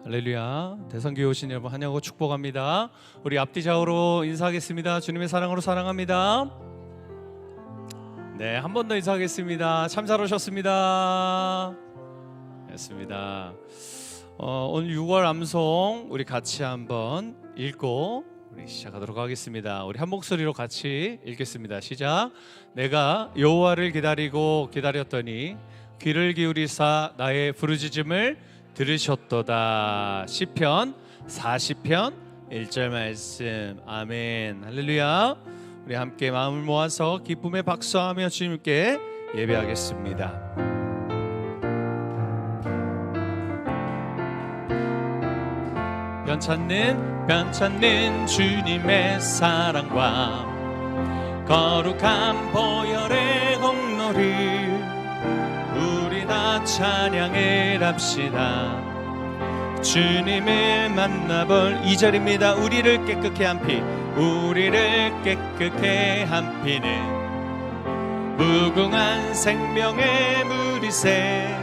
할렐루야. 대선교회 오신 여러분 환영하고 축복합니다. 우리 앞뒤 좌우로 인사하겠습니다. 주님의 사랑으로 사랑합니다. 네, 한 번 더 인사하겠습니다. 참 잘 오셨습니다. 됐습니다. 오늘 6월 암송 우리 같이 한번 읽고 우리 시작하도록 하겠습니다. 우리 한 목소리로 같이 읽겠습니다. 시작. 내가 여호와를 기다렸더니 귀를 기울이사 나의 부르짖음을 들으셨도다. 시편 40편 1절 말씀. 아멘. 할렐루야. 우리 함께 마음을 모아서 기쁨의 박수하며 주님께 예배하겠습니다. 변찮는 주님의 사랑과 거룩한 보혈의 공로를 우리 다 찬양을 합시다. 주님을 만나볼 2절입니다. 우리를 깨끗게 한 피는 무궁한 생명의 물이새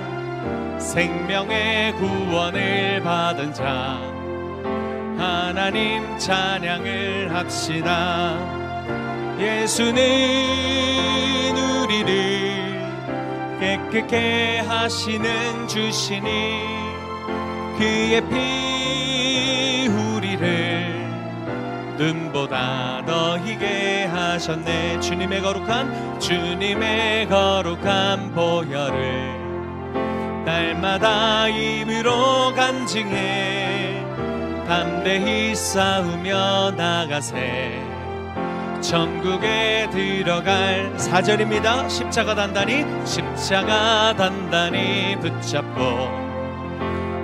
생명의 구원을 받은 자 하나님 찬양을 합시다. 예수는 우리를 깨끗게 하시는 주시니 그의 피 우리를 눈보다 더 희게 하셨네. 주님의 거룩한 보혈을 날마다 입으로 간증해 담대히 싸우며 나가세. 천국에 들어갈 4절입니다. 십자가 단단히 붙잡고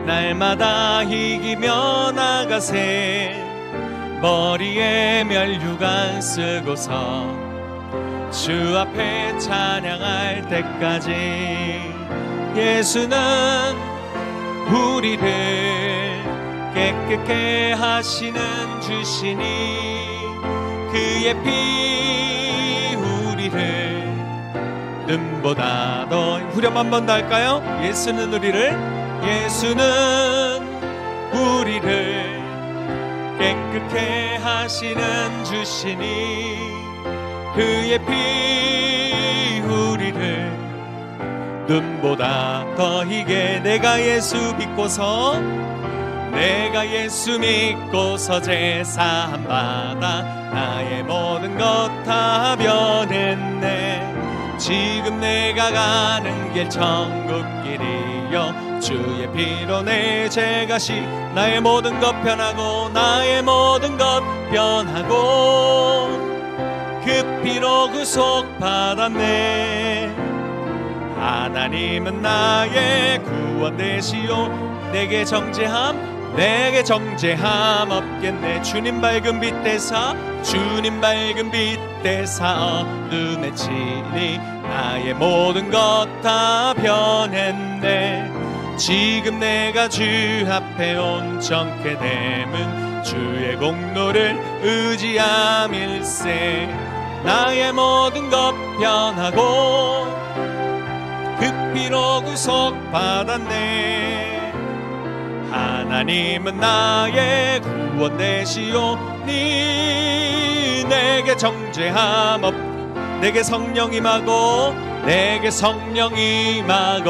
날마다 이기며 나가세. 머리에 면류관 쓰고서 주 앞에 찬양할 때까지 예수는 우리를 깨끗게 하시는 주시니 그의 피 우리를 눈보다 더 후렴 한 번 더 할까요? 예수는 우리를 깨끗게 하시는 주시니 그의 피 우리를 눈보다 더 희게. 내가 예수 믿고서 제사함 받아 나의 모든 것 다 변했네. 지금 내가 가는 길 천국길이여 주의 피로 내 죄가 나의 모든 것 변하고 그 피로 구속 받았네. 하나님은 나의 구원 되시오. 내게 정죄함 없겠네. 주님 밝은 빛 대사 어둠에 치니 나의 모든 것 다 변했네. 지금 내가 주 앞에 온전케 됨은 주의 공로를 의지함일세. 나의 모든 것 변하고 그 피로 구속 받았네. 하나님은 나의 구원 되시오니 내게 정죄함 없. 내게 성령 임하고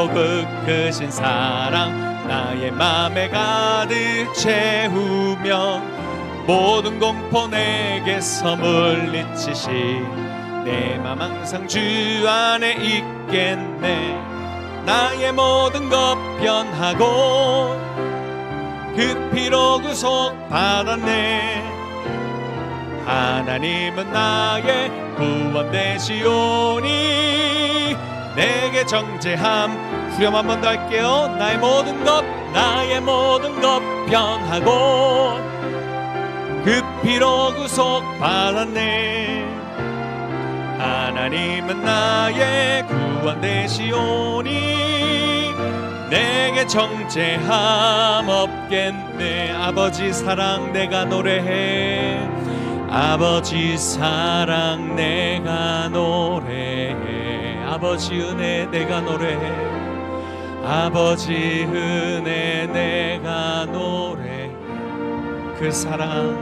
그 크신 사랑 나의 맘에 가득 채우며 모든 공포 내게서 물리치시. 내 맘 항상 주 안에 있겠네. 나의 모든 것 변하고 그 피로 구속 받았네. 하나님은 나의 구원 되시오니 내게 정죄함. 후렴 한 번 더 할게요. 나의 모든 것 변하고 그 피로 구속 받았네. 하나님은 나의 구원 되시오니 내게 정죄함 없겠네. 아버지 사랑 내가 노래해. 아버지 사랑 내가 노래해. 아버지 은혜 내가 노래해. 아버지 은혜 내가 노래해. 그 사랑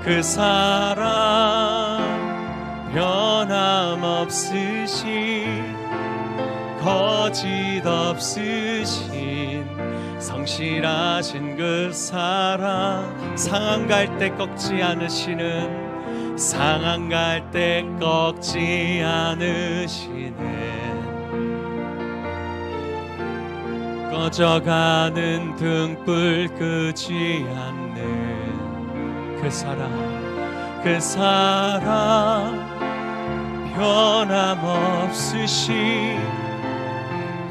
그 사랑 변함없으신 거짓 없으신 성실하신 그 사랑 상한 갈 때 꺾지 않으시는 상한 갈 때 꺾지 않으시는 꺼져가는 등불 끄지 않는 그 사랑 변함없으신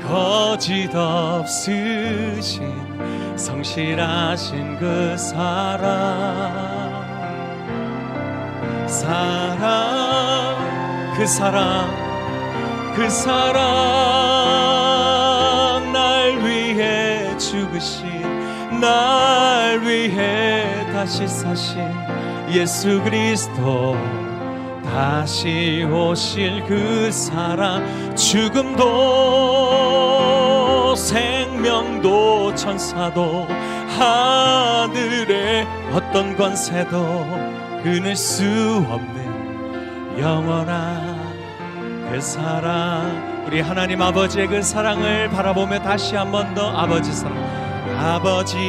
거짓 없으신 성실하신 그 사랑 그 사랑 날 위해 죽으신 날 위해 다시 사신 예수 그리스도 다시 오실 그 사랑 죽음도 생명도 천사도 하늘의 어떤 권세도 끊을 수 없는 영원한 그 사랑 우리 하나님 아버지의 그 사랑을 바라보며 다시 한 번 더 아버지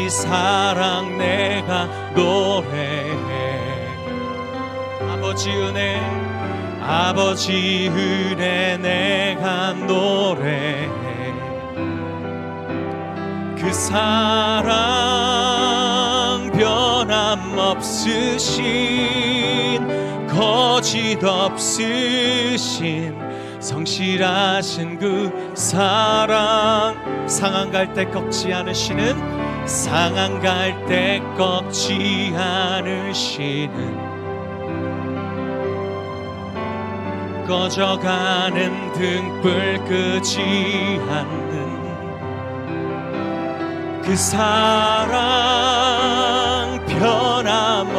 사랑 내가 노래해 아버지 은혜 내가 노래해 그 사랑 변함없으신 거짓 없으신 성실하신 그 사랑 상한 갈 때 꺾지 않으시는 상한 갈 때 꺾지 않으시는 꺼져가는 등불 끄지 않는 그 사랑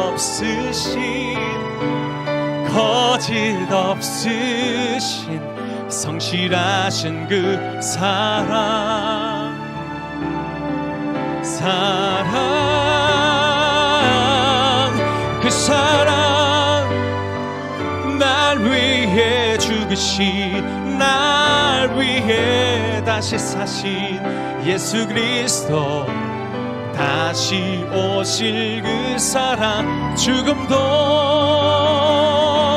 변함없으신 거짓 없으신 성실하신 그 사랑 그 사랑 날 위해 죽으신 날 위해 다시 사신 예수 그리스도 다시 오실 그 사랑 죽음도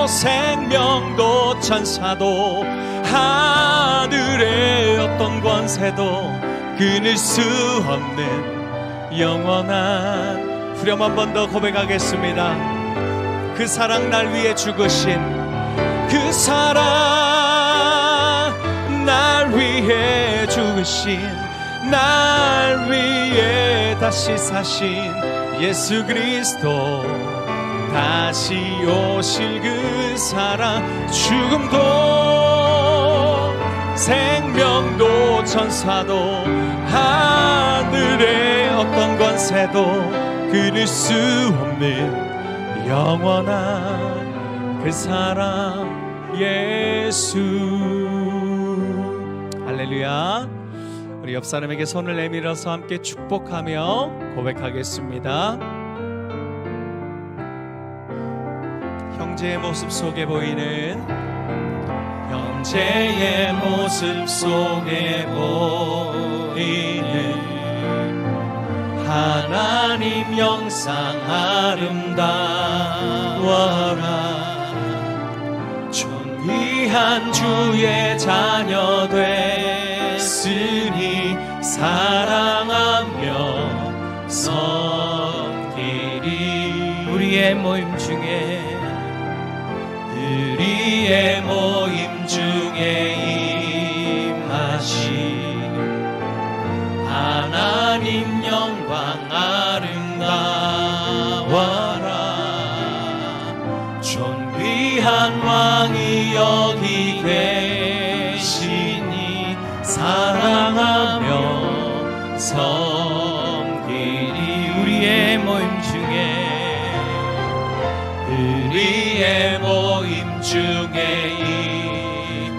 생명도 천사도 하늘의 어떤 권세도 끊을 수 없는 영원한 후렴 한 번 더 고백하겠습니다. 그 사랑 날 위해 죽으신 그 사랑 날 위해 죽으신 날 위해 다시 사신 예수 그리스도 다시 오실 그 사랑 죽음도 생명도 천사도 하늘의 어떤 권세도 끊을 수 없는 영원한 그 사랑 예수. 할렐루야. 우리 옆 사람에게 손을 내밀어서 함께 축복하며 고백하겠습니다. 형제의 모습 속에 보이는 형제의 모습 속에 보이는 하나님 영상 아름다워라. 존귀한 주의 자녀 됐으니 사랑하며 섬기리. 우리의 모임 중에 임하시 하나님 영광 아름다워라. 존귀한 왕이 여기 계시니 사랑하며 섬기리. 우리의 모임 중에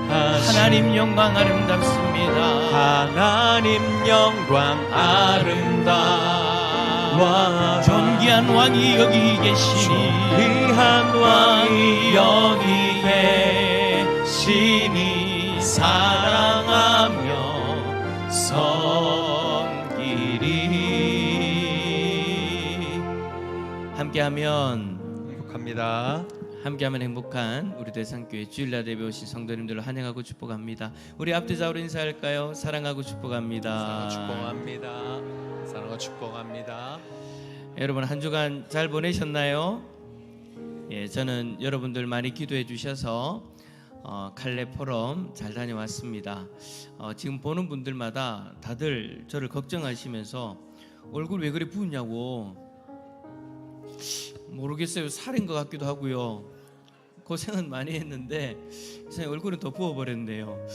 하나님 영광 아름답습니다. 하나님 영광 아름다워라. 왕 존귀한 왕이 여기 계시니 존귀한 왕이 여기 계시니 사랑하며 섬기리. 함께하면 행복합니다. 함께하면 행복한 우리 대상교회 주일날 예배 오신 성도님들을 환영하고 축복합니다. 우리 앞뒤좌우로 인사할까요? 사랑하고 축복합니다. 축복합니다. 사랑하고 축복합니다. 여러분 한 주간 잘 보내셨나요? 예, 저는 여러분들 많이 기도해 주셔서 칼레 포럼 잘 다녀왔습니다. 지금 보는 분들마다 다들 저를 걱정하시면서 얼굴 왜 그래 부었냐고. 모르겠어요. 살인 것 같기도 하고요. 고생은 많이 했는데 얼굴은 더 부어버렸네요.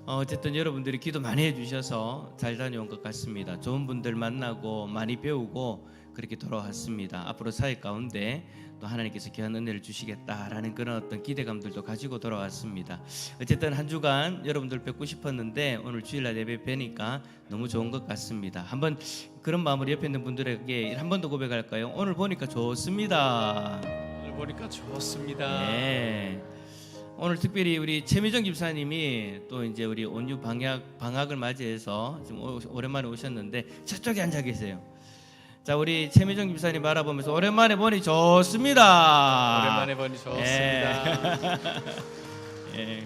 어쨌든 여러분들이 기도 많이 해주셔서 잘 다녀온 것 같습니다. 좋은 분들 만나고 많이 배우고 그렇게 돌아왔습니다. 앞으로 사회 가운데 또 하나님께서 귀한 은혜를 주시겠다라는 그런 어떤 기대감들도 가지고 돌아왔습니다. 어쨌든 한 주간 여러분들 뵙고 싶었는데 오늘 주일날 예배 뵈니까 너무 좋은 것 같습니다. 한번 그런 마음으로 옆에 있는 분들에게 한 번 더 고백할까요? 오늘 보니까 좋습니다. 오늘 보니까 좋습니다. 네. 오늘 특별히 우리 최미정 집사님이 또 이제 우리 온유 방학을 맞이해서 지금 오랜만에 오셨는데 저쪽에 앉아 계세요. 자, 우리 최미정 집사님 바라보면서 오랜만에 보니 좋습니다. 오랜만에 보니 좋습니다. 예.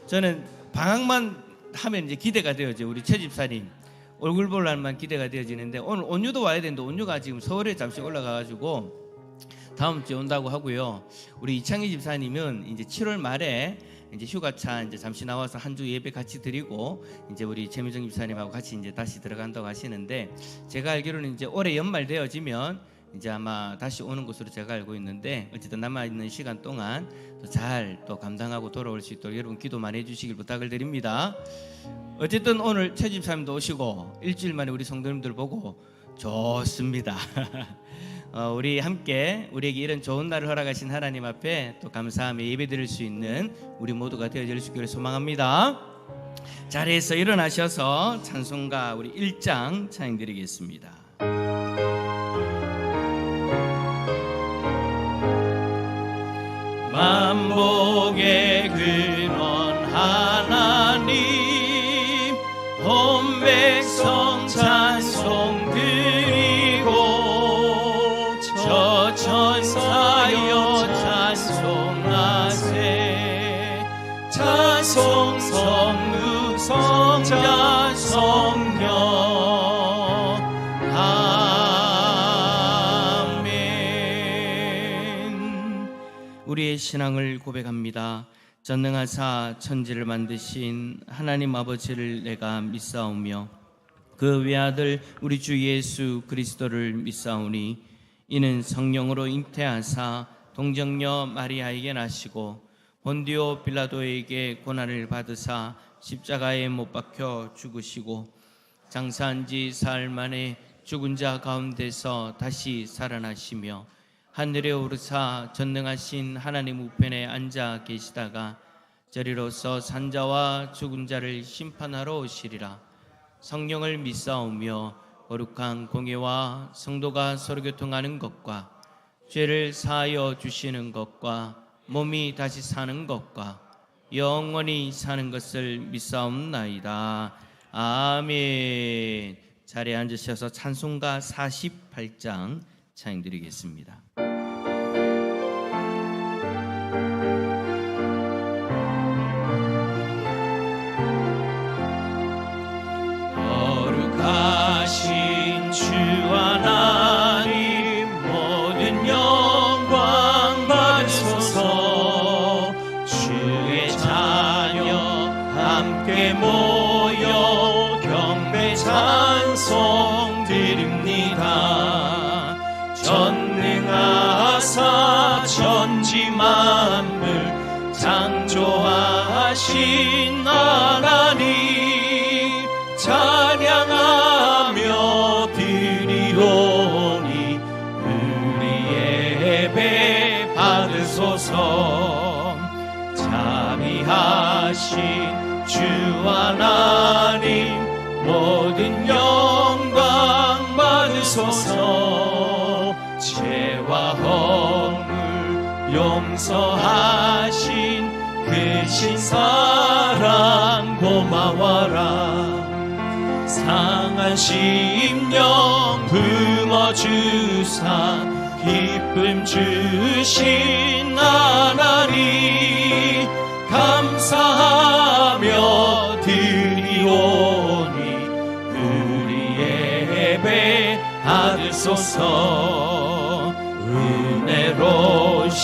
저는 방학만 하면 이제 기대가 되어져. 우리 최 집사님 얼굴 볼 날만 기대가 되어지는데 오늘 온유도 와야 되는데 온유가 지금 서울에 잠시 올라가가지고 다음 주에 온다고 하고요. 우리 이창희 집사님은 이제 7월 말에 이제 휴가차 이제 잠시 나와서 한 주 예배 같이 드리고 이제 우리 최미정 집사님하고 같이 이제 다시 들어간다고 하시는데 제가 알기로는 이제 올해 연말 되어지면 이제 아마 다시 오는 것으로 제가 알고 있는데 어쨌든 남아 있는 시간 동안 잘 또 감당하고 돌아올 수 있도록 여러분 기도 많이 해주시길 부탁을 드립니다. 어쨌든 오늘 최 집사님도 오시고 일주일 만에 우리 성도님들 보고 좋습니다. 우리 함께 우리에게 이런 좋은 날을 허락하신 하나님 앞에 또 감사하며 예배드릴 수 있는 우리 모두가 되어질 수 있기를 소망합니다. 자리에서 일어나셔서 찬송가 우리 1장 찬양드리겠습니다. 만복의 근원 하나님 온 백성 찬송 드리고 저 천사여 찬송하세 찬송 성루 성자 성령 아멘. 우리의 신앙을 고백합니다. 전능하사 천지를 만드신 하나님 아버지를 내가 믿사오며 그 외아들 우리 주 예수 그리스도를 믿사오니 이는 성령으로 잉태하사 동정녀 마리아에게 나시고 본디오 빌라도에게 고난을 받으사 십자가에 못 박혀 죽으시고 장사한 지 사흘 만에 죽은 자 가운데서 다시 살아나시며 하늘에 오르사 전능하신 하나님 우편에 앉아 계시다가 저리로서 산자와 죽은 자를 심판하러 오시리라. 성령을 믿사오며 거룩한 공예와 성도가 서로 교통하는 것과 죄를 사하여 주시는 것과 몸이 다시 사는 것과 영원히 사는 것을 믿사옵나이다. 아멘. 자리에 앉으셔서 찬송가 48장 찬양드리겠습니다. 거룩하신 주 하나님 모든 영광 받으소서. 주의 자녀 함께 모여 경배 찬송 드립니다. 전능하사 천지 만물 창조하신 하나님 찬양하며 드리오니 우리의 예배 받으소서. 자비하신 주 하나님 모든 영광 받으소서. 용서하신 그 신사랑 고마워라. 상한 심령 품어주사 기쁨 주신 하나님 감사하며 드리오니 우리의 예배 받으소서. 은혜로우신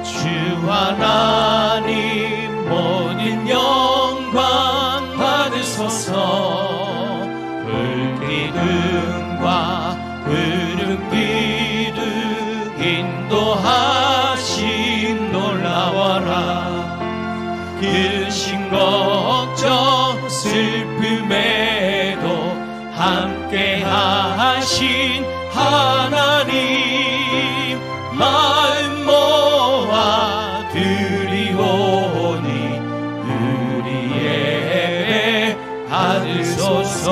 주 하나님 모든 영광 받으소서. 불기둥과 구름기둥 인도하심 놀라워라. 기르신 걱정 슬픔에도 함께 하신 하나님 마음 모아 드리오니 우리의 예배 받으소서.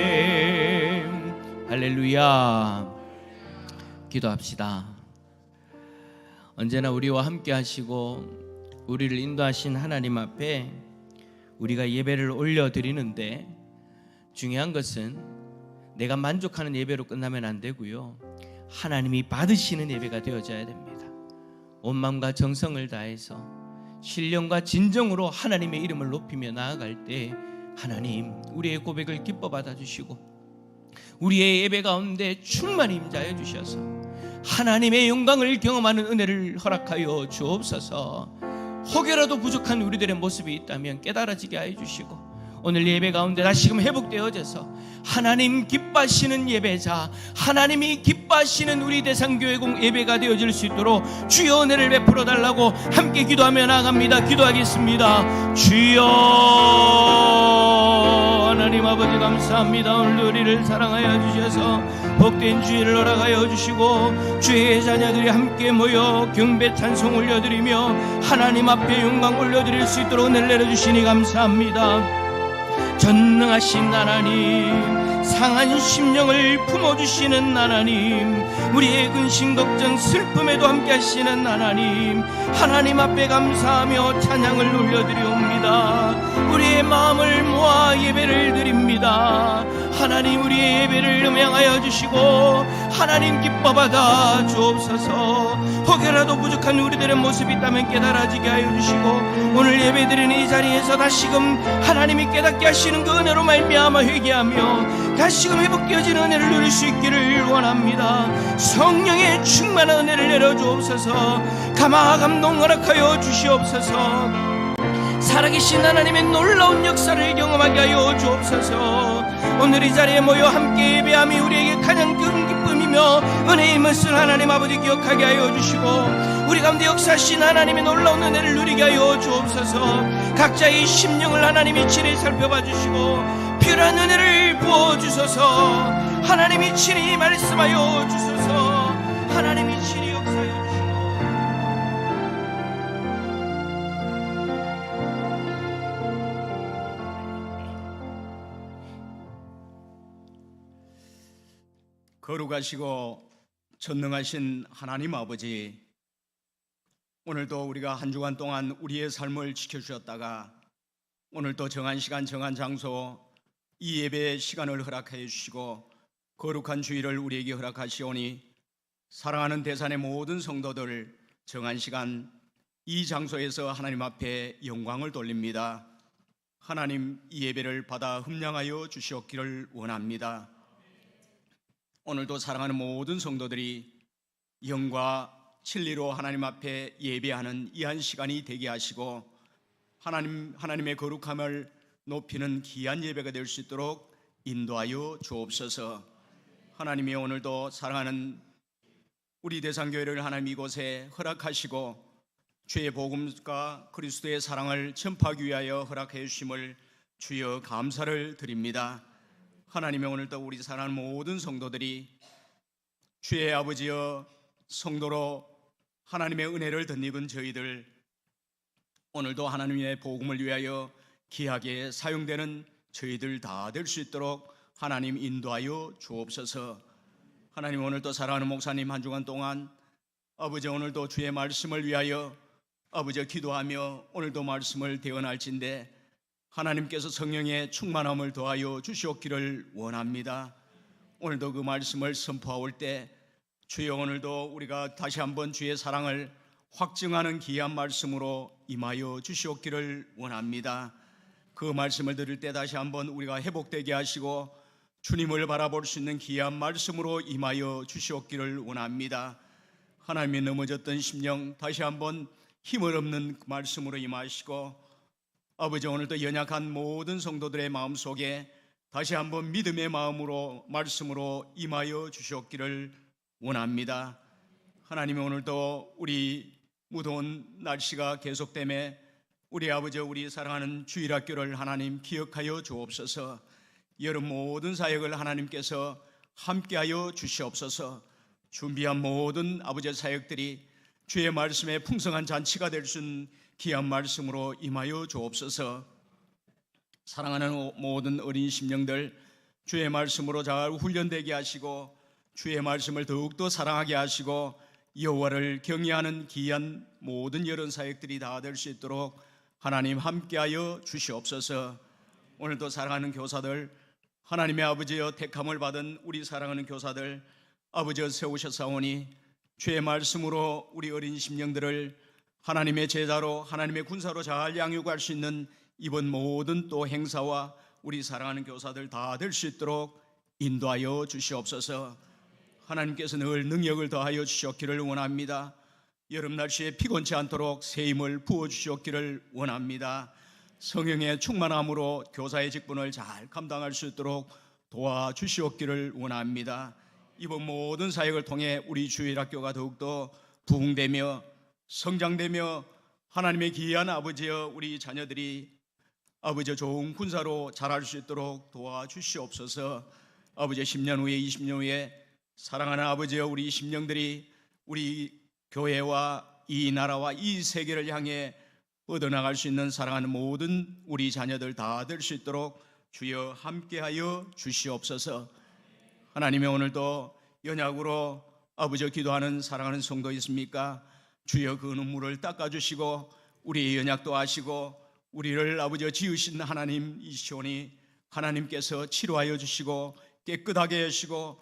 아멘. 할렐루야. 기도합시다. 언제나 우리와 함께 하시고 우리를 인도하신 하나님 앞에 우리가 예배를 올려드리는데 중요한 것은 내가 만족하는 예배로 끝나면 안 되고요, 하나님이 받으시는 예배가 되어져야 됩니다. 온 마음과 정성을 다해서 신령과 진정으로 하나님의 이름을 높이며 나아갈 때 하나님 우리의 고백을 기뻐 받아주시고 우리의 예배 가운데 충만히 임자해 주셔서 하나님의 영광을 경험하는 은혜를 허락하여 주옵소서. 혹여라도 부족한 우리들의 모습이 있다면 깨달아지게 하여 주시고 오늘 예배 가운데 다시금 회복되어져서 하나님 기뻐하시는 예배자, 하나님이 기뻐하시는 우리 대상교회공 예배가 되어질 수 있도록 주여 은혜를 베풀어 달라고 함께 기도하며 나아갑니다. 기도하겠습니다. 주여 하나님 아버지 감사합니다. 오늘도 우리를 사랑하여 주셔서 복된 주일을 허락하여 주시고 주의 자녀들이 함께 모여 경배 찬송 올려드리며 하나님 앞에 영광 올려드릴 수 있도록 은혜를 내려주시니 감사합니다. 전능하신 하나님, 상한 심령을 품어주시는 하나님, 우리의 근심 걱정 슬픔에도 함께 하시는 하나님, 하나님 앞에 감사하며 찬양을 올려드리옵니다. 우리의 마음을 모아 예배를 드립니다. 하나님 우리의 예배를 음양하여 주시고 하나님 기뻐 받아 주옵소서. 혹여라도 부족한 우리들의 모습이 있다면 깨달아지게 하여 주시고 오늘 예배 드리는 이 자리에서 다시금 하나님이 깨닫게 하시는 그 은혜로 말미암아 회개하며 다시금 회복되어지는 은혜를 누릴 수 있기를 원합니다. 성령의 충만한 은혜를 내려주옵소서. 감화 감동 허락하여 주시옵소서. 살아계신 하나님의 놀라운 역사를 경험하게 하여 주옵소서. 오늘 이 자리에 모여 함께 예배함이 우리에게 가장 큰 기쁨이며 은혜의 것을 하나님 아버지 기억하게 하여 주시고 우리 가운데 역사하신 하나님의 놀라운 은혜를 누리게 하여 주옵소서. 각자의 심령을 하나님이 친히 살펴봐 주시고 필요한 은혜를 부어주소서. 하나님이 친히 말씀하여 주소서. 하나님이 친히 역사하여 주시고 거룩하시고 전능하신 하나님 아버지, 오늘도 우리가 한 주간 동안 우리의 삶을 지켜주셨다가 오늘도 정한 시간 정한 장소 이 예배의 시간을 허락해 주시고 거룩한 주일을 우리에게 허락하시오니 사랑하는 대산의 모든 성도들 정한 시간 이 장소에서 하나님 앞에 영광을 돌립니다. 하나님 이 예배를 받아 흠량하여 주시옵기를 원합니다. 오늘도 사랑하는 모든 성도들이 영과 진리로 하나님 앞에 예배하는 이 한 시간이 되게 하시고 하나님의 거룩함을 높이는 귀한 예배가 될 수 있도록 인도하여 주옵소서. 하나님이 오늘도 사랑하는 우리 대상교회를 하나님 이곳에 허락하시고 주의 복음과 그리스도의 사랑을 전파하기 위하여 허락해 주심을 주여 감사를 드립니다. 하나님의 오늘도 우리 사랑하는 모든 성도들이 주의 아버지여 성도로 하나님의 은혜를 덧입은 저희들 오늘도 하나님의 복음을 위하여 귀하게 사용되는 저희들 다 될 수 있도록 하나님 인도하여 주옵소서. 하나님, 오늘도 사랑하는 목사님 한 주간 동안 아버지 오늘도 주의 말씀을 위하여 아버지 기도하며 오늘도 말씀을 대언할진대 하나님께서 성령의 충만함을 더하여 주시옵기를 원합니다. 오늘도 그 말씀을 선포할 때 주여 오늘도 우리가 다시 한번 주의 사랑을 확증하는 귀한 말씀으로 임하여 주시옵기를 원합니다. 그 말씀을 들을 때 다시 한번 우리가 회복되게 하시고 주님을 바라볼 수 있는 귀한 말씀으로 임하여 주시옵기를 원합니다. 하나님이 넘어졌던 심령 다시 한번 힘을 없는 말씀으로 임하시고 아버지 오늘도 연약한 모든 성도들의 마음속에 다시 한번 믿음의 마음으로 말씀으로 임하여 주시옵기를 원합니다. 하나님이 오늘도 우리 무더운 날씨가 계속되매 우리 아버지 우리 사랑하는 주일학교를 하나님 기억하여 주옵소서. 여름 모든 사역을 하나님께서 함께하여 주시옵소서. 준비한 모든 아버지의 사역들이 주의 말씀에 풍성한 잔치가 될 수 있는 귀한 말씀으로 임하여 주옵소서. 사랑하는 모든 어린 심령들 주의 말씀으로 잘 훈련되게 하시고 주의 말씀을 더욱더 사랑하게 하시고 여호와를 경외하는 귀한 모든 여름 사역들이 다 될 수 있도록 하나님 함께하여 주시옵소서. 오늘도 사랑하는 교사들 하나님의 아버지여 택함을 받은 우리 사랑하는 교사들 아버지여 세우셨사오니 주의 말씀으로 우리 어린 심령들을 하나님의 제자로 하나님의 군사로 잘 양육할 수 있는 이번 모든 또 행사와 우리 사랑하는 교사들 다 될 수 있도록 인도하여 주시옵소서. 하나님께서 늘 능력을 더하여 주시옵기를 원합니다. 여름 날씨에 피곤치 않도록 새 힘을 부어 주시옵기를 원합니다. 성령의 충만함으로 교사의 직분을 잘 감당할 수 있도록 도와주시옵기를 원합니다. 이번 모든 사역을 통해 우리 주일학교가 더욱더 부흥되며 성장되며 하나님의 귀한 아버지여 우리 자녀들이 아버지 좋은 군사로 자랄 수 있도록 도와주시옵소서. 아버지 10년 후에 20년 후에 사랑하는 아버지여 우리 심령들이 우리 교회와 이 나라와 이 세계를 향해 얻어나갈 수 있는 사랑하는 모든 우리 자녀들 다 될 수 있도록 주여 함께하여 주시옵소서. 하나님의 오늘도 연약으로 아버지 기도하는 사랑하는 성도 있습니까? 주여 그 눈물을 닦아주시고 우리의 연약도 아시고 우리를 아버지 지으신 하나님이시오니 하나님께서 치료하여 주시고 깨끗하게 하시고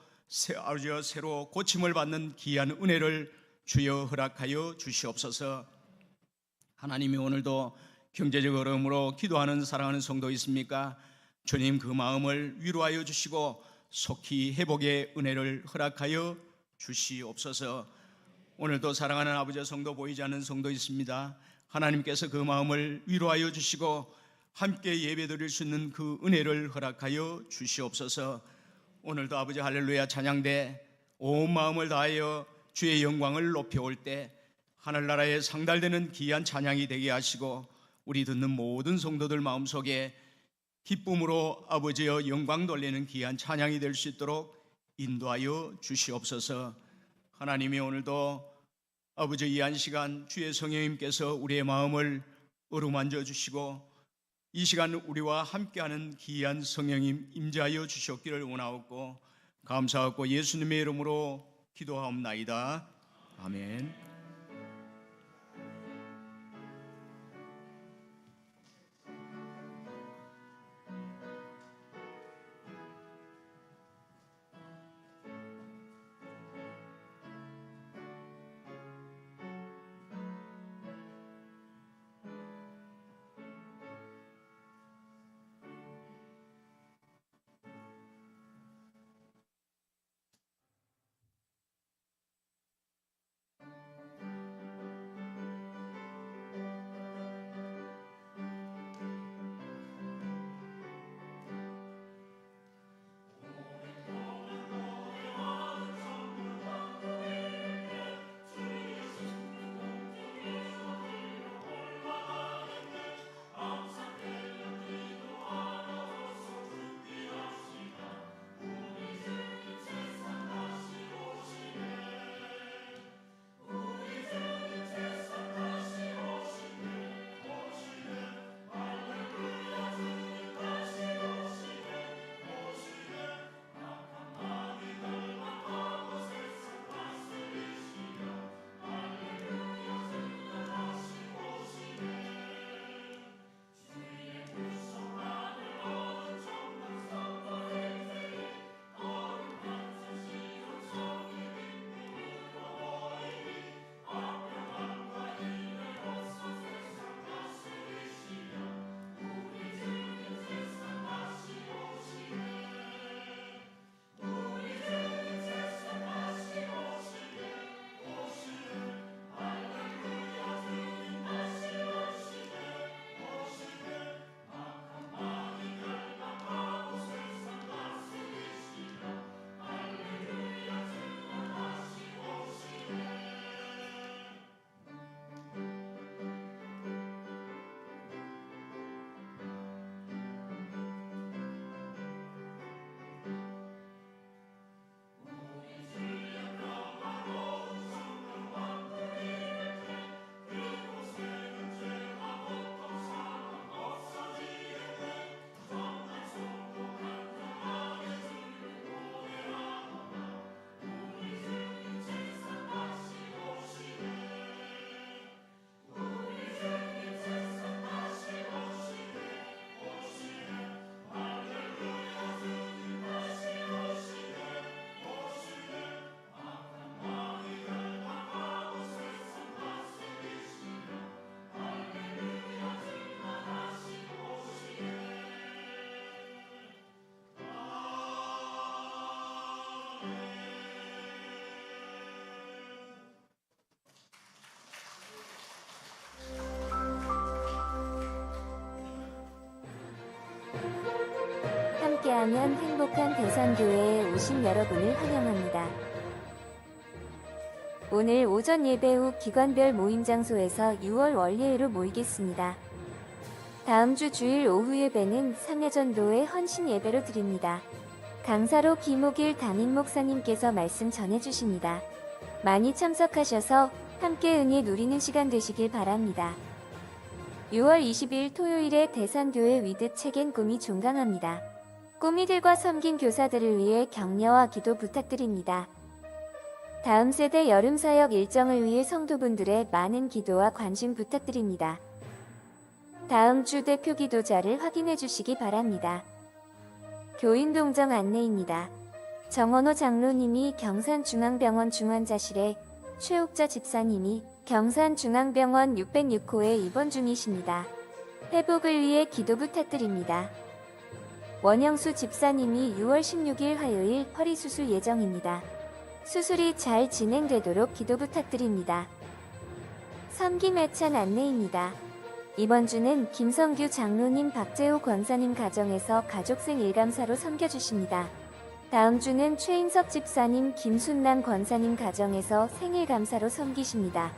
새로 고침을 받는 귀한 은혜를 주여 허락하여 주시옵소서. 하나님이 오늘도 경제적 어려움으로 기도하는 사랑하는 성도 있습니까? 주님 그 마음을 위로하여 주시고 속히 회복의 은혜를 허락하여 주시옵소서. 오늘도 사랑하는 아버지 성도 보이지 않는 성도 있습니다. 하나님께서 그 마음을 위로하여 주시고 함께 예배드릴 수 있는 그 은혜를 허락하여 주시옵소서. 오늘도 아버지 할렐루야 찬양대 온 마음을 다하여 주의 영광을 높여올 때 하늘나라에 상달되는 귀한 찬양이 되게 하시고 우리 듣는 모든 성도들 마음속에 기쁨으로 아버지여 영광 돌리는 귀한 찬양이 될 수 있도록 인도하여 주시옵소서. 하나님이 오늘도 아버지 이 한 시간 주의 성령님께서 우리의 마음을 어루만져 주시고 이 시간 우리와 함께하는 귀한 성령님 임재하여 주셨기를 원하옵고 감사하고 예수님의 이름으로 기도하옵나이다. 아멘. 함께하면 행복한 대선교회에 오신 여러분을 환영합니다. 오늘 오전 예배 후 기관별 모임 장소에서 6월 원례회로 모이겠습니다. 다음 주 주일 오후 예배는 상해전도회 헌신 예배로 드립니다. 강사로 김옥일 담임 목사님께서 말씀 전해주십니다. 많이 참석하셔서 함께 은혜 누리는 시간 되시길 바랍니다. 6월 20일 토요일에 대산교회 위드 책엔 꿈이 종강합니다. 꿈이들과 섬긴 교사들을 위해 격려와 기도 부탁드립니다. 다음 세대 여름사역 일정을 위해 성도분들의 많은 기도와 관심 부탁드립니다. 다음 주 대표 기도자를 확인해 주시기 바랍니다. 교인 동정 안내입니다. 정원호 장로님이 경산중앙병원 중환자실에, 최욱자 집사님이 경산중앙병원 606호에 입원 중이십니다. 회복을 위해 기도 부탁드립니다. 원영수 집사님이 6월 16일 화요일 허리 수술 예정입니다. 수술이 잘 진행되도록 기도 부탁드립니다. 섬김 애찬 안내입니다. 이번 주는 김성규 장로님, 박재호 권사님 가정에서 가족생 일감사로 섬겨주십니다. 다음 주는 최인석 집사님, 김순남 권사님 가정에서 생일감사로 섬기십니다.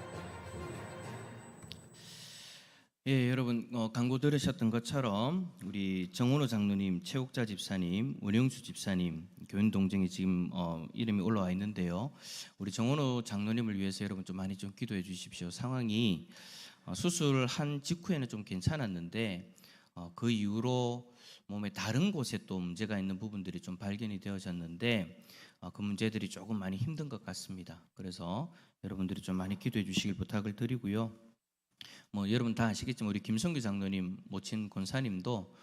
예, 여러분 광고 들으셨던 것처럼 우리 정원호 장로님, 최욱자 집사님, 원영수 집사님 교인 동정이 지금 이름이 올라와 있는데요. 우리 정원호 장로님을 위해서 여러분 좀 많이 좀 기도해 주십시오. 상황이 수술한 직후에는 좀 괜찮았는데 그 이후로 몸의 다른 곳에 또 문제가 있는 부분들이 좀 발견이 되어졌는데 그 문제들이 조금 많이 힘든 것 같습니다. 그래서 여러분들이 좀 많이 기도해 주시길 부탁을 드리고요. 여러분 다 아시겠지만 우리 김성규 장로님 모친 권사님도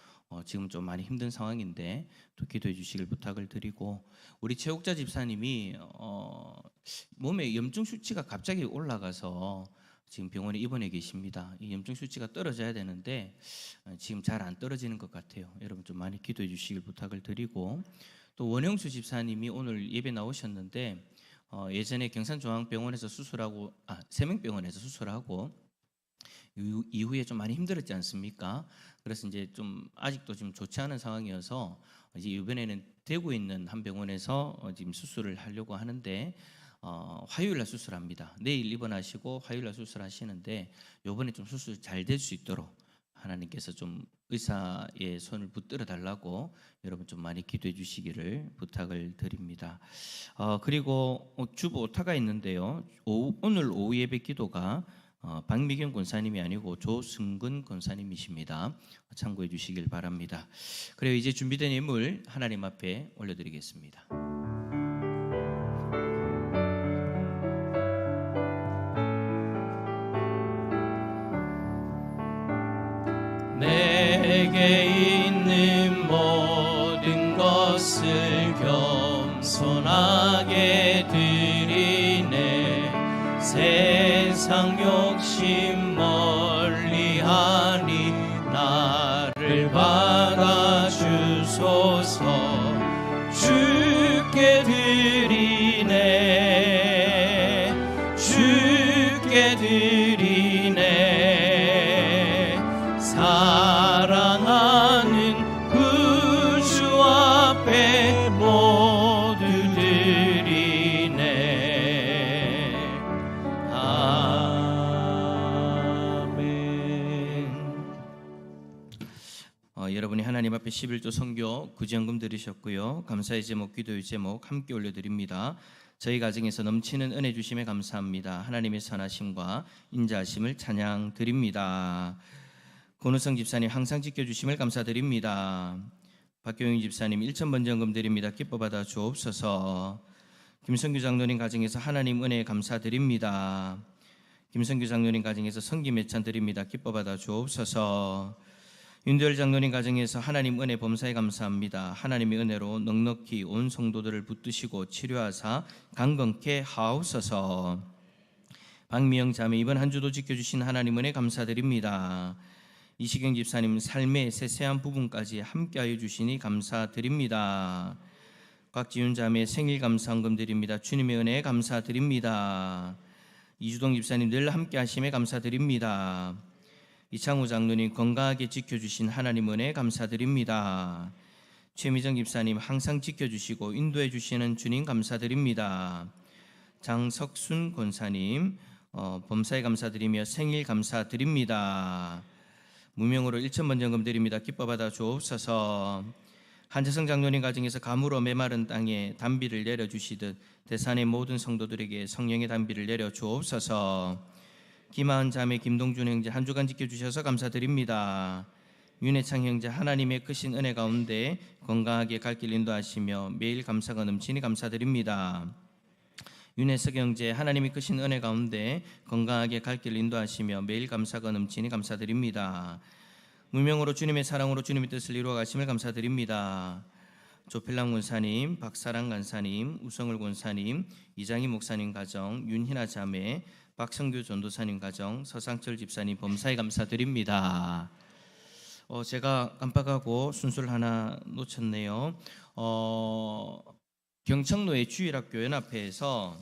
지금 좀 많이 힘든 상황인데 또 기도해 주시길 부탁을 드리고, 우리 최욱자 집사님이 몸에 염증 수치가 갑자기 올라가서 지금 병원에 입원해 계십니다. 이 염증 수치가 떨어져야 되는데 지금 잘 안 떨어지는 것 같아요. 여러분 좀 많이 기도해 주시길 부탁을 드리고, 또 원영수 집사님이 오늘 예배 나오셨는데 예전에 경산중앙병원에서 수술하고 세명병원에서 수술하고 이후에 좀 많이 힘들었지 않습니까? 그래서 이제 좀 아직도 지금 좋지 않은 상황이어서 이제 이번에는 대구에 있는 한 병원에서 지금 수술을 하려고 하는데 화요일 날 수술합니다. 내일 입원하시고 화요일 날 수술하시는데 이번에 좀 수술 잘 될 수 있도록 하나님께서 좀 의사의 손을 붙들어 달라고 여러분 좀 많이 기도해 주시기를 부탁을 드립니다. 그리고 주보 오타가 있는데요. 오늘 오후 예배 기도가 박미경 권사님이 아니고 조승근 권사님이십니다. 참고해 주시길 바랍니다. 그리고 이제 준비된 예물 하나님 앞에 올려드리겠습니다. 내게 있는 모든 것을 겸손하게 드리네. 세상 욕심 멀리하니 나를 받아주소서. 주께 드리네, 주께 드리네. 사랑하는 구주 앞에 모두 드리네. 여러분이 하나님 앞에 11조 선교 구제연금 드리셨고요. 감사의 제목, 기도의 제목 함께 올려드립니다. 저희 가정에서 넘치는 은혜 주심에 감사합니다. 하나님의 선하심과 인자하심을 찬양 드립니다. 권우성 집사님 항상 지켜주심을 감사드립니다. 박경영 집사님 1,000번전금 드립니다. 기뻐 받아 주옵소서. 김성규 장로님 가정에서 하나님 은혜에 감사드립니다. 김성규 장로님 가정에서 성김 예찬 드립니다. 기뻐 받아 주옵소서. 윤도열 장로님 가정에서 하나님 은혜 범사에 감사합니다. 하나님의 은혜로 넉넉히 온 성도들을 붙드시고 치료하사 강건케 하옵소서. 박미영 자매 이번 한 주도 지켜주신 하나님 은혜 감사드립니다. 이시경 집사님 삶의 세세한 부분까지 함께하여 주시니 감사드립니다. 곽지윤 자매 생일 감사헌금 드립니다. 주님의 은혜에 감사드립니다. 이주동 집사님 늘 함께하심에 감사드립니다. 이창우 장로님 건강하게 지켜주신 하나님 은혜 감사드립니다. 최미정 집사님 항상 지켜주시고 인도해 주시는 주님 감사드립니다. 장석순 권사님 범사에 감사드리며 생일 감사드립니다. 무명으로 1,000번 정금 드립니다. 기뻐 받아 주옵소서. 한재성 장로님 가정에서 가물어 메마른 땅에 단비를 내려주시듯 대산의 모든 성도들에게 성령의 단비를 내려 주옵소서. 김하은 자매 김동준 형제 한 주간 지켜주셔서 감사드립니다. 윤혜창 형제 하나님의 크신 은혜 가운데 건강하게 갈 길 인도하시며 매일 감사가 넘치니 감사드립니다. 윤혜석 형제 하나님의 크신 은혜 가운데 건강하게 갈 길 인도하시며 매일 감사가 넘치니 감사드립니다. 무명으로 주님의 사랑으로 주님의 뜻을 이루어 가심을 감사드립니다. 조필랑 권사님, 박사랑 간사님, 우성을 권사님, 이장희 목사님 가정, 윤희나 자매, 박성규 전도사님 가정, 서상철 집사님 범사에 감사드립니다. 제가 깜빡하고 순서를 하나 놓쳤네요. 경청로의 주일학교 연합회에서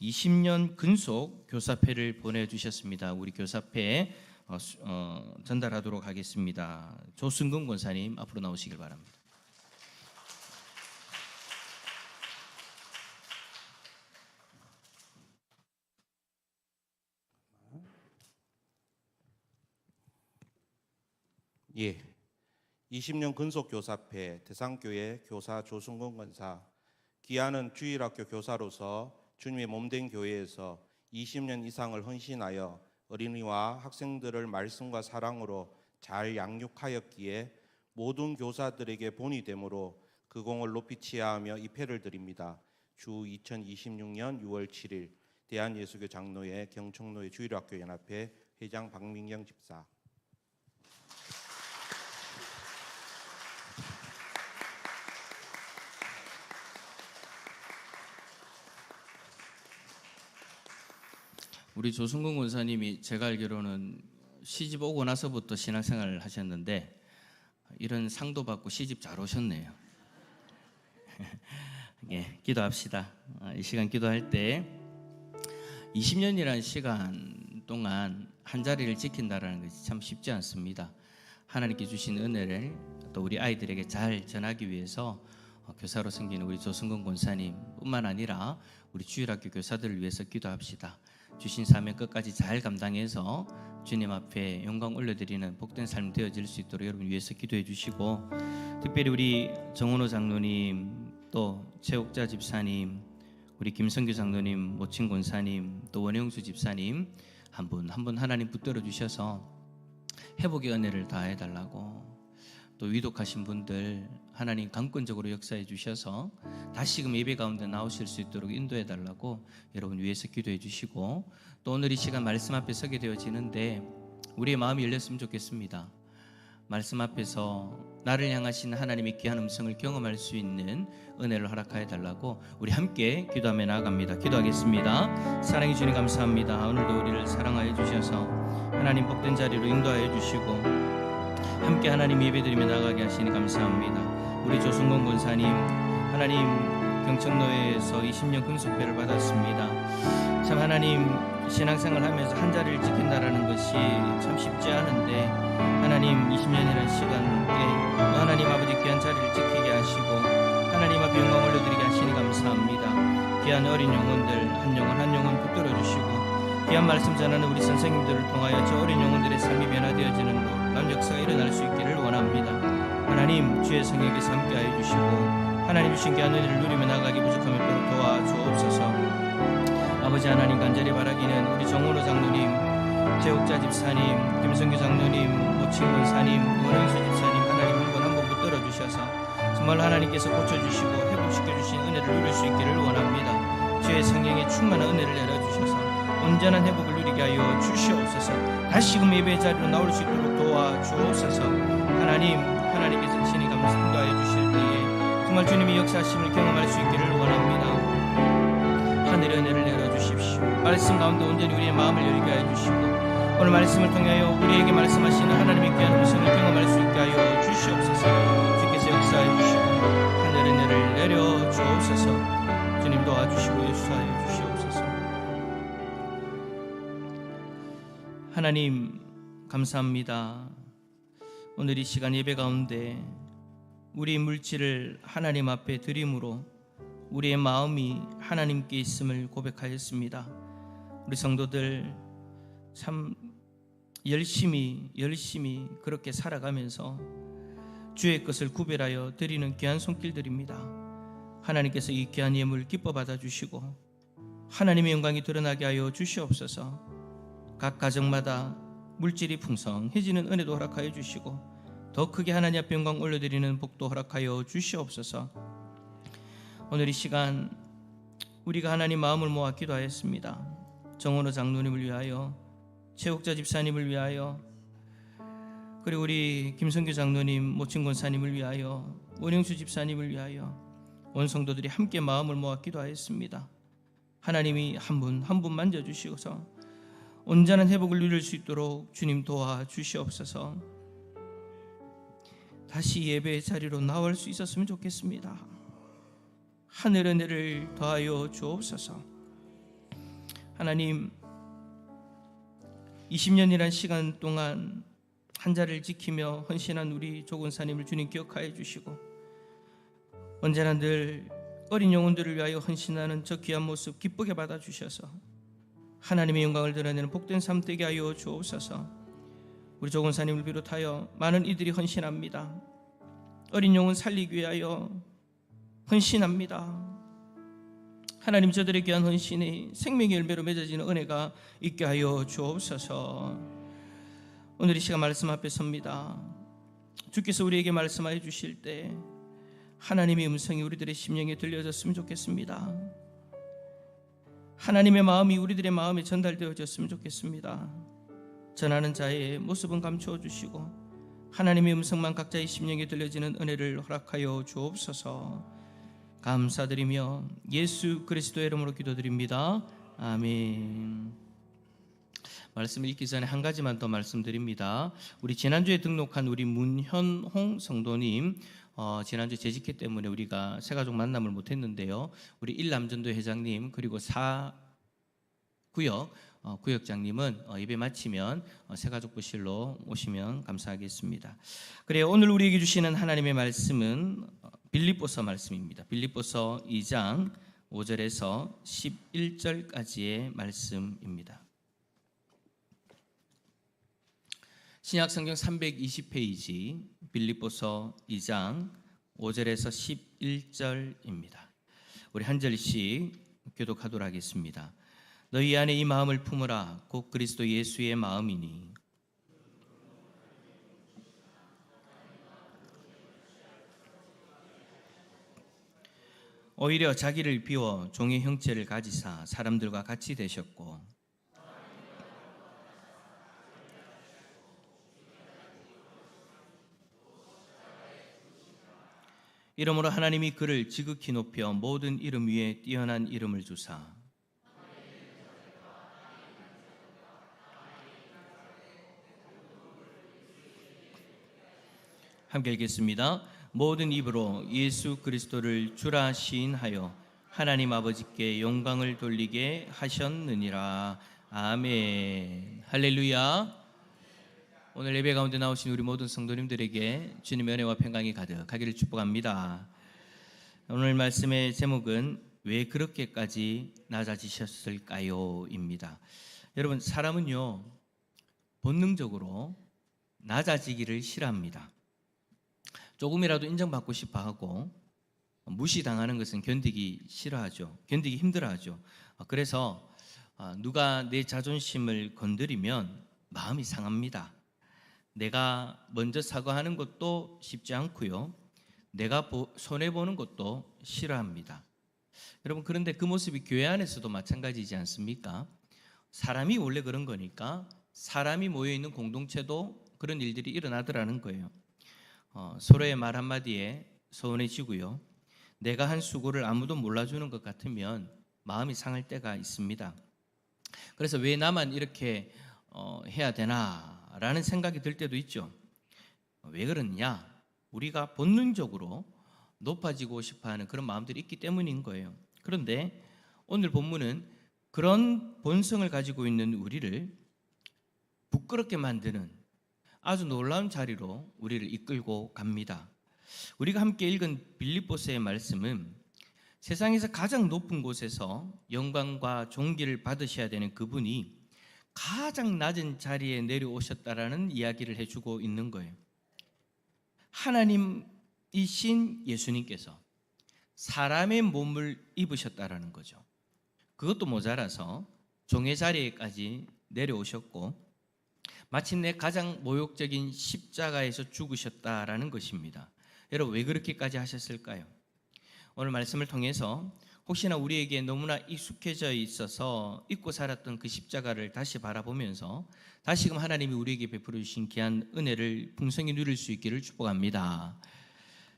20년 근속 교사패를 보내주셨습니다. 우리 교사패 전달하도록 하겠습니다. 조승근 권사님 앞으로 나오시길 바랍니다. 예, 20년 근속교사패 대상교회 교사 조승근 권사, 귀하는 주일학교 교사로서 주님의 몸된 교회에서 20년 이상을 헌신하여 어린이와 학생들을 말씀과 사랑으로 잘 양육하였기에 모든 교사들에게 본이 되므로 그 공을 높이 치하하며 이 패를 드립니다. 주 2026년 6월 7일 대한예수교 장로회 경청로의 주일학교 연합회 회장 박민경 집사. 우리 조승근 권사님이 제가 알기로는 시집 오고 나서부터 신앙생활을 하셨는데 이런 상도 받고 시집 잘 오셨네요. 예, 기도합시다. 이 시간 기도할 때 20년이라는 시간 동안 한 자리를 지킨다는 것이 참 쉽지 않습니다. 하나님께 주신 은혜를 또 우리 아이들에게 잘 전하기 위해서 교사로 섬기는 우리 조승근 권사님 뿐만 아니라 우리 주일학교 교사들을 위해서 기도합시다. 주신 사명 끝까지 잘 감당해서 주님 앞에 영광 올려드리는 복된 삶 되어질 수 있도록 여러분 위해서 기도해 주시고, 특별히 우리 정원호 장로님, 또 최옥자 집사님, 우리 김성규 장로님, 모친 권사님, 또 원영수 집사님 한 분 한 분 하나님 붙들어 주셔서 회복의 은혜를 다해달라고, 또 위독하신 분들 하나님 강권적으로 역사해 주셔서 다시금 예배 가운데 나오실 수 있도록 인도해 달라고 여러분 위해서 기도해 주시고, 또 오늘 이 시간 말씀 앞에 서게 되어지는데 우리의 마음이 열렸으면 좋겠습니다. 말씀 앞에서 나를 향하신 하나님의 귀한 음성을 경험할 수 있는 은혜를 허락하여 달라고 우리 함께 기도하며 나아갑니다. 기도하겠습니다. 사랑해 주님 감사합니다. 오늘도 우리를 사랑하여 주셔서 하나님 복된 자리로 인도하여 주시고 함께 하나님 예배드리며 나가게 하시니 감사합니다. 우리 조승근 권사님 하나님 경청로회에서 20년 근속배를 받았습니다. 참 하나님 신앙생활 하면서 한 자리를 지킨다라는 것이 참 쉽지 않은데 하나님 20년이라는 시간에 하나님 아버지 귀한 자리를 지키게 하시고 하나님 앞에 영광 올려드리게 하시니 감사합니다. 귀한 어린 영혼들 한 영혼 한 영혼 붙들어 주시고 귀한 말씀 전하는 우리 선생님들을 통하여 저 어린 영혼들의 삶이 변화되어지는 놀라운 역사가 일어날 수 있기를 원합니다. 하나님 주의 성령께서 함께하여 주시고 하나님 주신 귀한 은혜를 누리며 나가기 부족함을 있도록 도와주옵소서. 아버지 하나님 간절히 바라기는 우리 정원호 장로님, 최옥자 집사님, 김성규 장로님, 모친 권사님, 원영수 집사님 하나님 한 분 한 분 붙들어 주셔서 정말 하나님께서 고쳐주시고 회복시켜주신 은혜를 누릴 수 있기를 원합니다. 주의 성령의 충만한 은혜를 내려주셔서 온전한 회복을 누리게 하여 주시옵소서. 다시금 예배 자리로 나올 수 있도록 도와주옵소서. 하나님께서 친히 감사하여 주실 때에 정말 주님의 역사하심을 경험할 수 있기를 원합니다. 하늘의 은혜를 내려주십시오. 말씀 가운데 온전히 우리의 마음을 열게 하여 주시고 오늘 말씀을 통하여 우리에게 말씀하시는 하나님의 귀한 음성을 경험할 수 있게 하여 주시옵소서. 주께서 역사해 주시고 하늘의 은혜를 내려 주옵소서. 주님 도와주시고 역사해 주시옵소서. 하나님 감사합니다. 오늘 이 시간 예배 가운데 우리 물질을 하나님 앞에 드림으로 우리의 마음이 하나님께 있음을 고백하였습니다. 우리 성도들 참 열심히 그렇게 살아가면서 주의 것을 구별하여 드리는 귀한 손길들입니다. 하나님께서 이 귀한 예물 기뻐 받아주시고 하나님의 영광이 드러나게 하여 주시옵소서. 각 가정마다 물질이 풍성해지는 은혜도 허락하여 주시고 더 크게 하나님 앞에 영광 올려드리는 복도 허락하여 주시옵소서. 오늘 이 시간 우리가 하나님 마음을 모아 기도하였습니다. 정원호 장로님을 위하여, 최옥자 집사님을 위하여, 그리고 우리 김성규 장로님, 모친 권사님을 위하여, 원영수 집사님을 위하여 온 성도들이 함께 마음을 모아 기도하였습니다. 하나님이 한 분 한 분 만져주시고서 온전한 회복을 누릴 수 있도록 주님 도와주시옵소서. 다시 예배의 자리로 나올 수 있었으면 좋겠습니다. 하늘의 은혜를 더하여 주옵소서. 하나님, 20년이란 시간 동안 한 자리를 지키며 헌신한 우리 조근사님을 주님 기억하여 주시고 언제나 늘 어린 영혼들을 위하여 헌신하는 저 귀한 모습 기쁘게 받아주셔서 하나님의 영광을 드러내는 복된 삶 되게 하여 주옵소서. 우리 조근사님을 비롯하여 많은 이들이 헌신합니다. 어린 영혼 살리기 위하여 헌신합니다. 하나님, 저들의 귀한 헌신이 생명의 열매로 맺어지는 은혜가 있게 하여 주옵소서. 오늘 이 시간 말씀 앞에 섭니다. 주께서 우리에게 말씀하여 주실 때 하나님의 음성이 우리들의 심령에 들려졌으면 좋겠습니다. 하나님의 마음이 우리들의 마음에 전달되어졌으면 좋겠습니다. 전하는 자의 모습은 감추어 주시고 하나님의 음성만 각자의 심령에 들려지는 은혜를 허락하여 주옵소서. 감사드리며 예수 그리스도의 이름으로 기도드립니다. 아멘. 말씀을 읽기 전에 한 가지만 더 말씀드립니다. 우리 지난주에 등록한 우리 문현홍 성도님, 지난주 재직회 때문에 우리가 새가족 만남을 못했는데요. 우리 일남전도 회장님 그리고 구역장님은 예배 마치면 새가족 부실로 오시면 감사하겠습니다. 그래요. 오늘 우리에게 주시는 하나님의 말씀은 빌립보서 말씀입니다. 빌립보서 2장 5절에서 11절까지의 말씀입니다. 신약 성경 320페이지 빌립보서 2장 5절에서 11절입니다. 우리 한 절씩 교독하도록 하겠습니다. 너희 안에 이 마음을 품으라. 곧 그리스도 예수의 마음이니 오히려 자기를 비워 종의 형체를 가지사 사람들과 같이 되셨고 이러므로 하나님이 그를 지극히 높여 모든 이름 위에 뛰어난 이름을 주사 함께 읽겠습니다. 모든 입으로 예수 그리스도를 주라 시인하여 하나님 아버지께 영광을 돌리게 하셨느니라. 아멘. 할렐루야. 오늘 예배 가운데 나오신 우리 모든 성도님들에게 주님의 은혜와 평강이 가득하기를 축복합니다. 오늘 말씀의 제목은 왜 그렇게까지 낮아지셨을까요? 입니다. 여러분, 사람은요 본능적으로 낮아지기를 싫어합니다. 조금이라도 인정받고 싶어 하고 무시당하는 것은 견디기 싫어하죠. 견디기 힘들어하죠. 그래서 누가 내 자존심을 건드리면 마음이 상합니다. 내가 먼저 사과하는 것도 쉽지 않고요. 내가 손해보는 것도 싫어합니다. 여러분, 그런데 그 모습이 교회 안에서도 마찬가지지 않습니까? 사람이 원래 그런 거니까 사람이 모여있는 공동체도 그런 일들이 일어나더라는 거예요. 서로의 말 한마디에 서운해지고요. 내가 한 수고를 아무도 몰라주는 것 같으면 마음이 상할 때가 있습니다. 그래서 왜 나만 이렇게 해야 되나라는 생각이 들 때도 있죠. 왜 그러냐? 우리가 본능적으로 높아지고 싶어하는 그런 마음들이 있기 때문인 거예요. 그런데 오늘 본문은 그런 본성을 가지고 있는 우리를 부끄럽게 만드는 아주 놀라운 자리로 우리를 이끌고 갑니다. 우리가 함께 읽은 빌립보서의 말씀은 세상에서 가장 높은 곳에서 영광과 존귀를 받으셔야 되는 그분이 가장 낮은 자리에 내려오셨다라는 이야기를 해주고 있는 거예요. 하나님이신 예수님께서 사람의 몸을 입으셨다라는 거죠. 그것도 모자라서 종의 자리에까지 내려오셨고 마침내 가장 모욕적인 십자가에서 죽으셨다라는 것입니다. 여러분, 왜 그렇게까지 하셨을까요? 오늘 말씀을 통해서 혹시나 우리에게 너무나 익숙해져 있어서 잊고 살았던 그 십자가를 다시 바라보면서 다시금 하나님이 우리에게 베풀어 주신 귀한 은혜를 풍성히 누릴 수 있기를 축복합니다.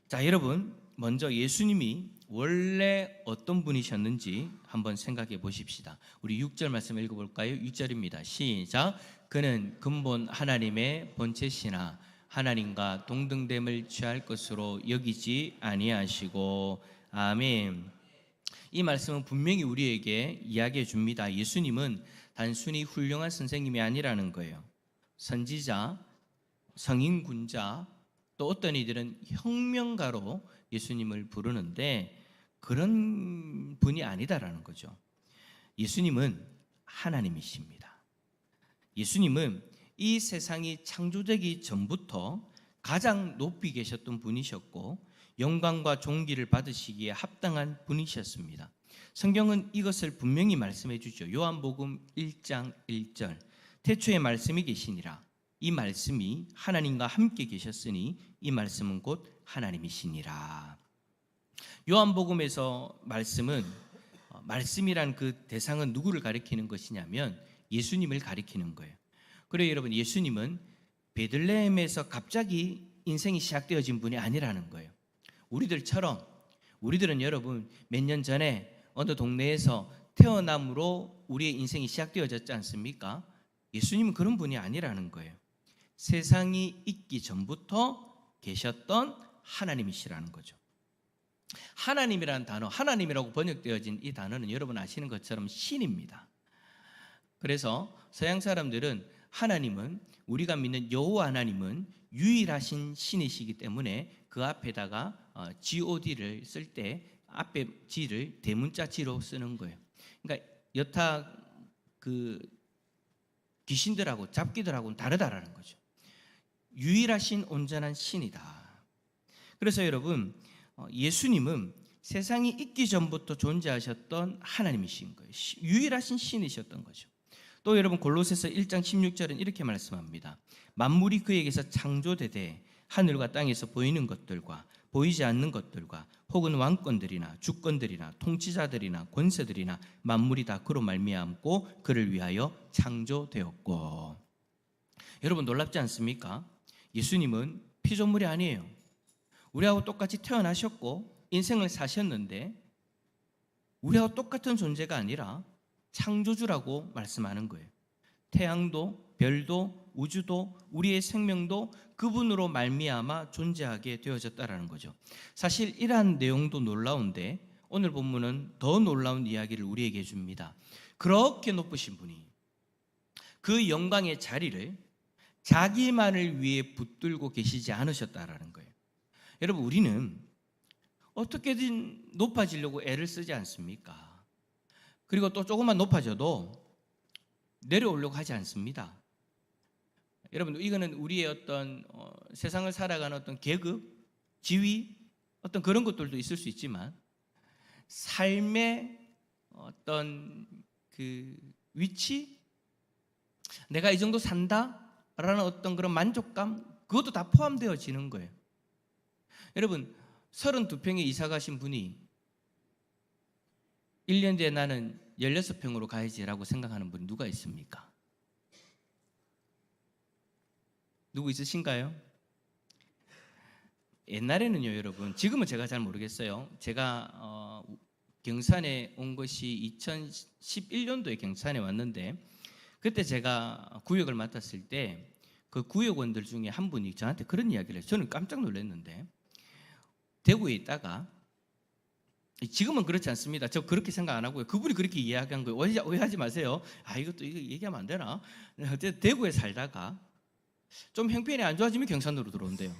자, 여러분, 먼저 예수님이 원래 어떤 분이셨는지 한번 생각해 보십시다. 우리 6절 말씀 읽어볼까요? 6절입니다. 시작. 그는 근본 하나님의 본체시나 하나님과 동등됨을 취할 것으로 여기지 아니하시고. 아멘. 이 말씀은 분명히 우리에게 이야기해 줍니다. 예수님은 단순히 훌륭한 선생님이 아니라는 거예요. 선지자, 성인군자, 또 어떤 이들은 혁명가로 예수님을 부르는데 그런 분이 아니다라는 거죠. 예수님은 하나님이십니다. 예수님은 이 세상이 창조되기 전부터 가장 높이 계셨던 분이셨고 영광과 존귀를 받으시기에 합당한 분이셨습니다. 성경은 이것을 분명히 말씀해 주죠. 요한복음 1장 1절. 태초에 말씀이 계시니라. 이 말씀이 하나님과 함께 계셨으니 이 말씀은 곧 하나님이시니라. 요한복음에서 말씀이란 그 대상은 누구를 가리키는 것이냐면 예수님을 가리키는 거예요. 그래요, 여러분, 예수님은 베들레헴에서 갑자기 인생이 시작되어진 분이 아니라는 거예요. 우리들은 여러분 몇 년 전에 어느 동네에서 태어남으로 우리의 인생이 시작되어졌지 않습니까? 예수님은 그런 분이 아니라는 거예요. 세상이 있기 전부터 계셨던 하나님이시라는 거죠. 하나님이라는 단어, 하나님이라고 번역되어진 이 단어는 여러분 아시는 것처럼 신입니다. 그래서 서양 사람들은 하나님은, 우리가 믿는 여호와 하나님은 유일하신 신이시기 때문에 그 앞에다가 God를 쓸 때 앞에 G를 대문자 G로 쓰는 거예요. 그러니까 여타 그 귀신들하고 잡기들하고는 다르다라는 거죠. 유일하신 온전한 신이다. 그래서 여러분, 예수님은 세상이 있기 전부터 존재하셨던 하나님이신 거예요. 유일하신 신이셨던 거죠. 또 여러분, 골로새서 1장 16절은 이렇게 말씀합니다. 만물이 그에게서 창조되되 하늘과 땅에서 보이는 것들과 보이지 않는 것들과 혹은 왕권들이나 주권들이나 통치자들이나 권세들이나 만물이 다 그로 말미암고 그를 위하여 창조되었고. 여러분, 놀랍지 않습니까? 예수님은 피조물이 아니에요. 우리하고 똑같이 태어나셨고 인생을 사셨는데 우리하고 똑같은 존재가 아니라 창조주라고 말씀하는 거예요. 태양도 별도 우주도 우리의 생명도 그분으로 말미암아 존재하게 되어졌다라는 거죠. 사실 이러한 내용도 놀라운데 오늘 본문은 더 놀라운 이야기를 우리에게 해줍니다. 그렇게 높으신 분이 그 영광의 자리를 자기만을 위해 붙들고 계시지 않으셨다라는 거예요. 여러분, 우리는 어떻게든 높아지려고 애를 쓰지 않습니까? 그리고 또 조금만 높아져도 내려오려고 하지 않습니다. 여러분, 이거는 우리의 어떤 세상을 살아가는 어떤 계급, 지위, 어떤 그런 것들도 있을 수 있지만 삶의 어떤 그 위치, 내가 이 정도 산다라는 어떤 그런 만족감, 그것도 다 포함되어지는 거예요. 여러분, 32평에 이사 가신 분이 1년 뒤에 나는 16평으로 가야지라고 생각하는 분이 누가 있습니까? 누구 있으신가요? 옛날에는요, 여러분, 지금은 제가 잘 모르겠어요. 제가 경산에 온 것이 2011년도에 경산에 왔는데 그때 제가 구역을 맡았을 때 그 구역원들 중에 한 분이 저한테 그런 이야기를 해요. 저는 깜짝 놀랐는데 대구에 있다가, 지금은 그렇지 않습니다. 저 그렇게 생각 안 하고요. 그분이 그렇게 이야기한 거예요. 오해하지 마세요. 이것도 이거 얘기하면 안 되나? 대구에 살다가 좀 형편이 안 좋아지면 경산으로 들어온대요.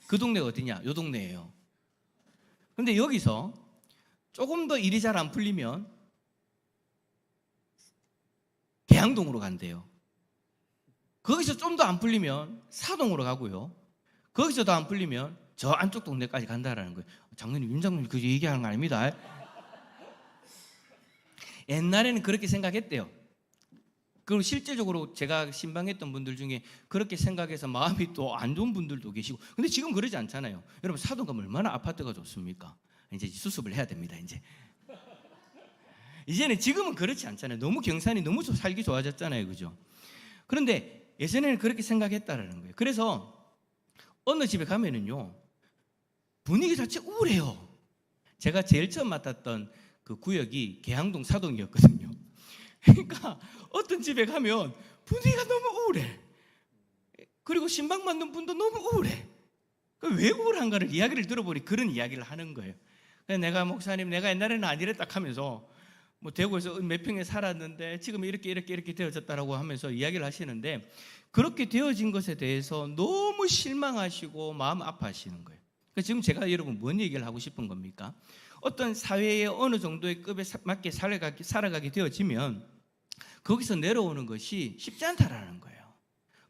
그 동네가 어디냐? 요 동네예요. 근데 여기서 조금 더 일이 잘 안 풀리면 계양동으로 간대요. 거기서 좀 더 안 풀리면 사동으로 가고요. 거기서 더 안 풀리면 저 안쪽 동네까지 간다라는 거예요. 장로님, 윤 장로님 그 얘기하는 거 아닙니다. 옛날에는 그렇게 생각했대요. 그리고 실제적으로 제가 신방했던 분들 중에 그렇게 생각해서 마음이 또 안 좋은 분들도 계시고, 근데 지금 그러지 않잖아요. 여러분, 사동 가면 얼마나 아파트가 좋습니까? 이제 수습을 해야 됩니다. 이제는 지금은 그렇지 않잖아요. 너무 경산이 너무 살기 좋아졌잖아요, 그죠? 그런데 예전에는 그렇게 생각했다라는 거예요. 그래서 어느 집에 가면은요, 분위기 자체 우울해요. 제가 제일 처음 맡았던 그 구역이 계양동 사동이었거든요. 그러니까 어떤 집에 가면 분위기가 너무 우울해. 그리고 신방 받는 분도 너무 우울해. 왜 우울한가를 이야기를 들어보니 그런 이야기를 하는 거예요. 그래서 내가 목사님, 내가 옛날에는 아니랬다 하면서 뭐 대구에서 몇 평에 살았는데 지금 이렇게 되어졌다라고 하면서 이야기를 하시는데, 그렇게 되어진 것에 대해서 너무 실망하시고 마음 아파하시는 거예요. 그러니까 지금 제가 여러분 뭔 얘기를 하고 싶은 겁니까? 어떤 사회의 어느 정도의 급에 맞게 살아가게 되어지면 거기서 내려오는 것이 쉽지 않다라는 거예요.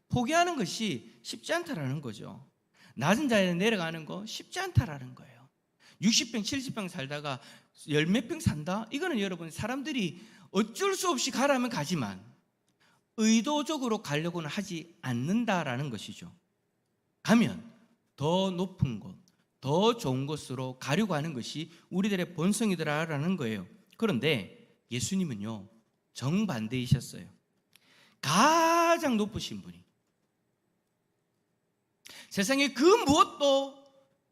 포기하는 것이 쉽지 않다라는 거죠. 낮은 자리에 내려가는 거 쉽지 않다라는 거예요. 60평, 70평 살다가 열 몇 평 산다? 이거는 여러분, 사람들이 어쩔 수 없이 가라면 가지만 의도적으로 가려고는 하지 않는다라는 것이죠. 가면 더 높은 곳, 더 좋은 곳으로 가려고 하는 것이 우리들의 본성이더라라는 거예요. 그런데 예수님은요, 정반대이셨어요. 가장 높으신 분이, 세상에 그 무엇도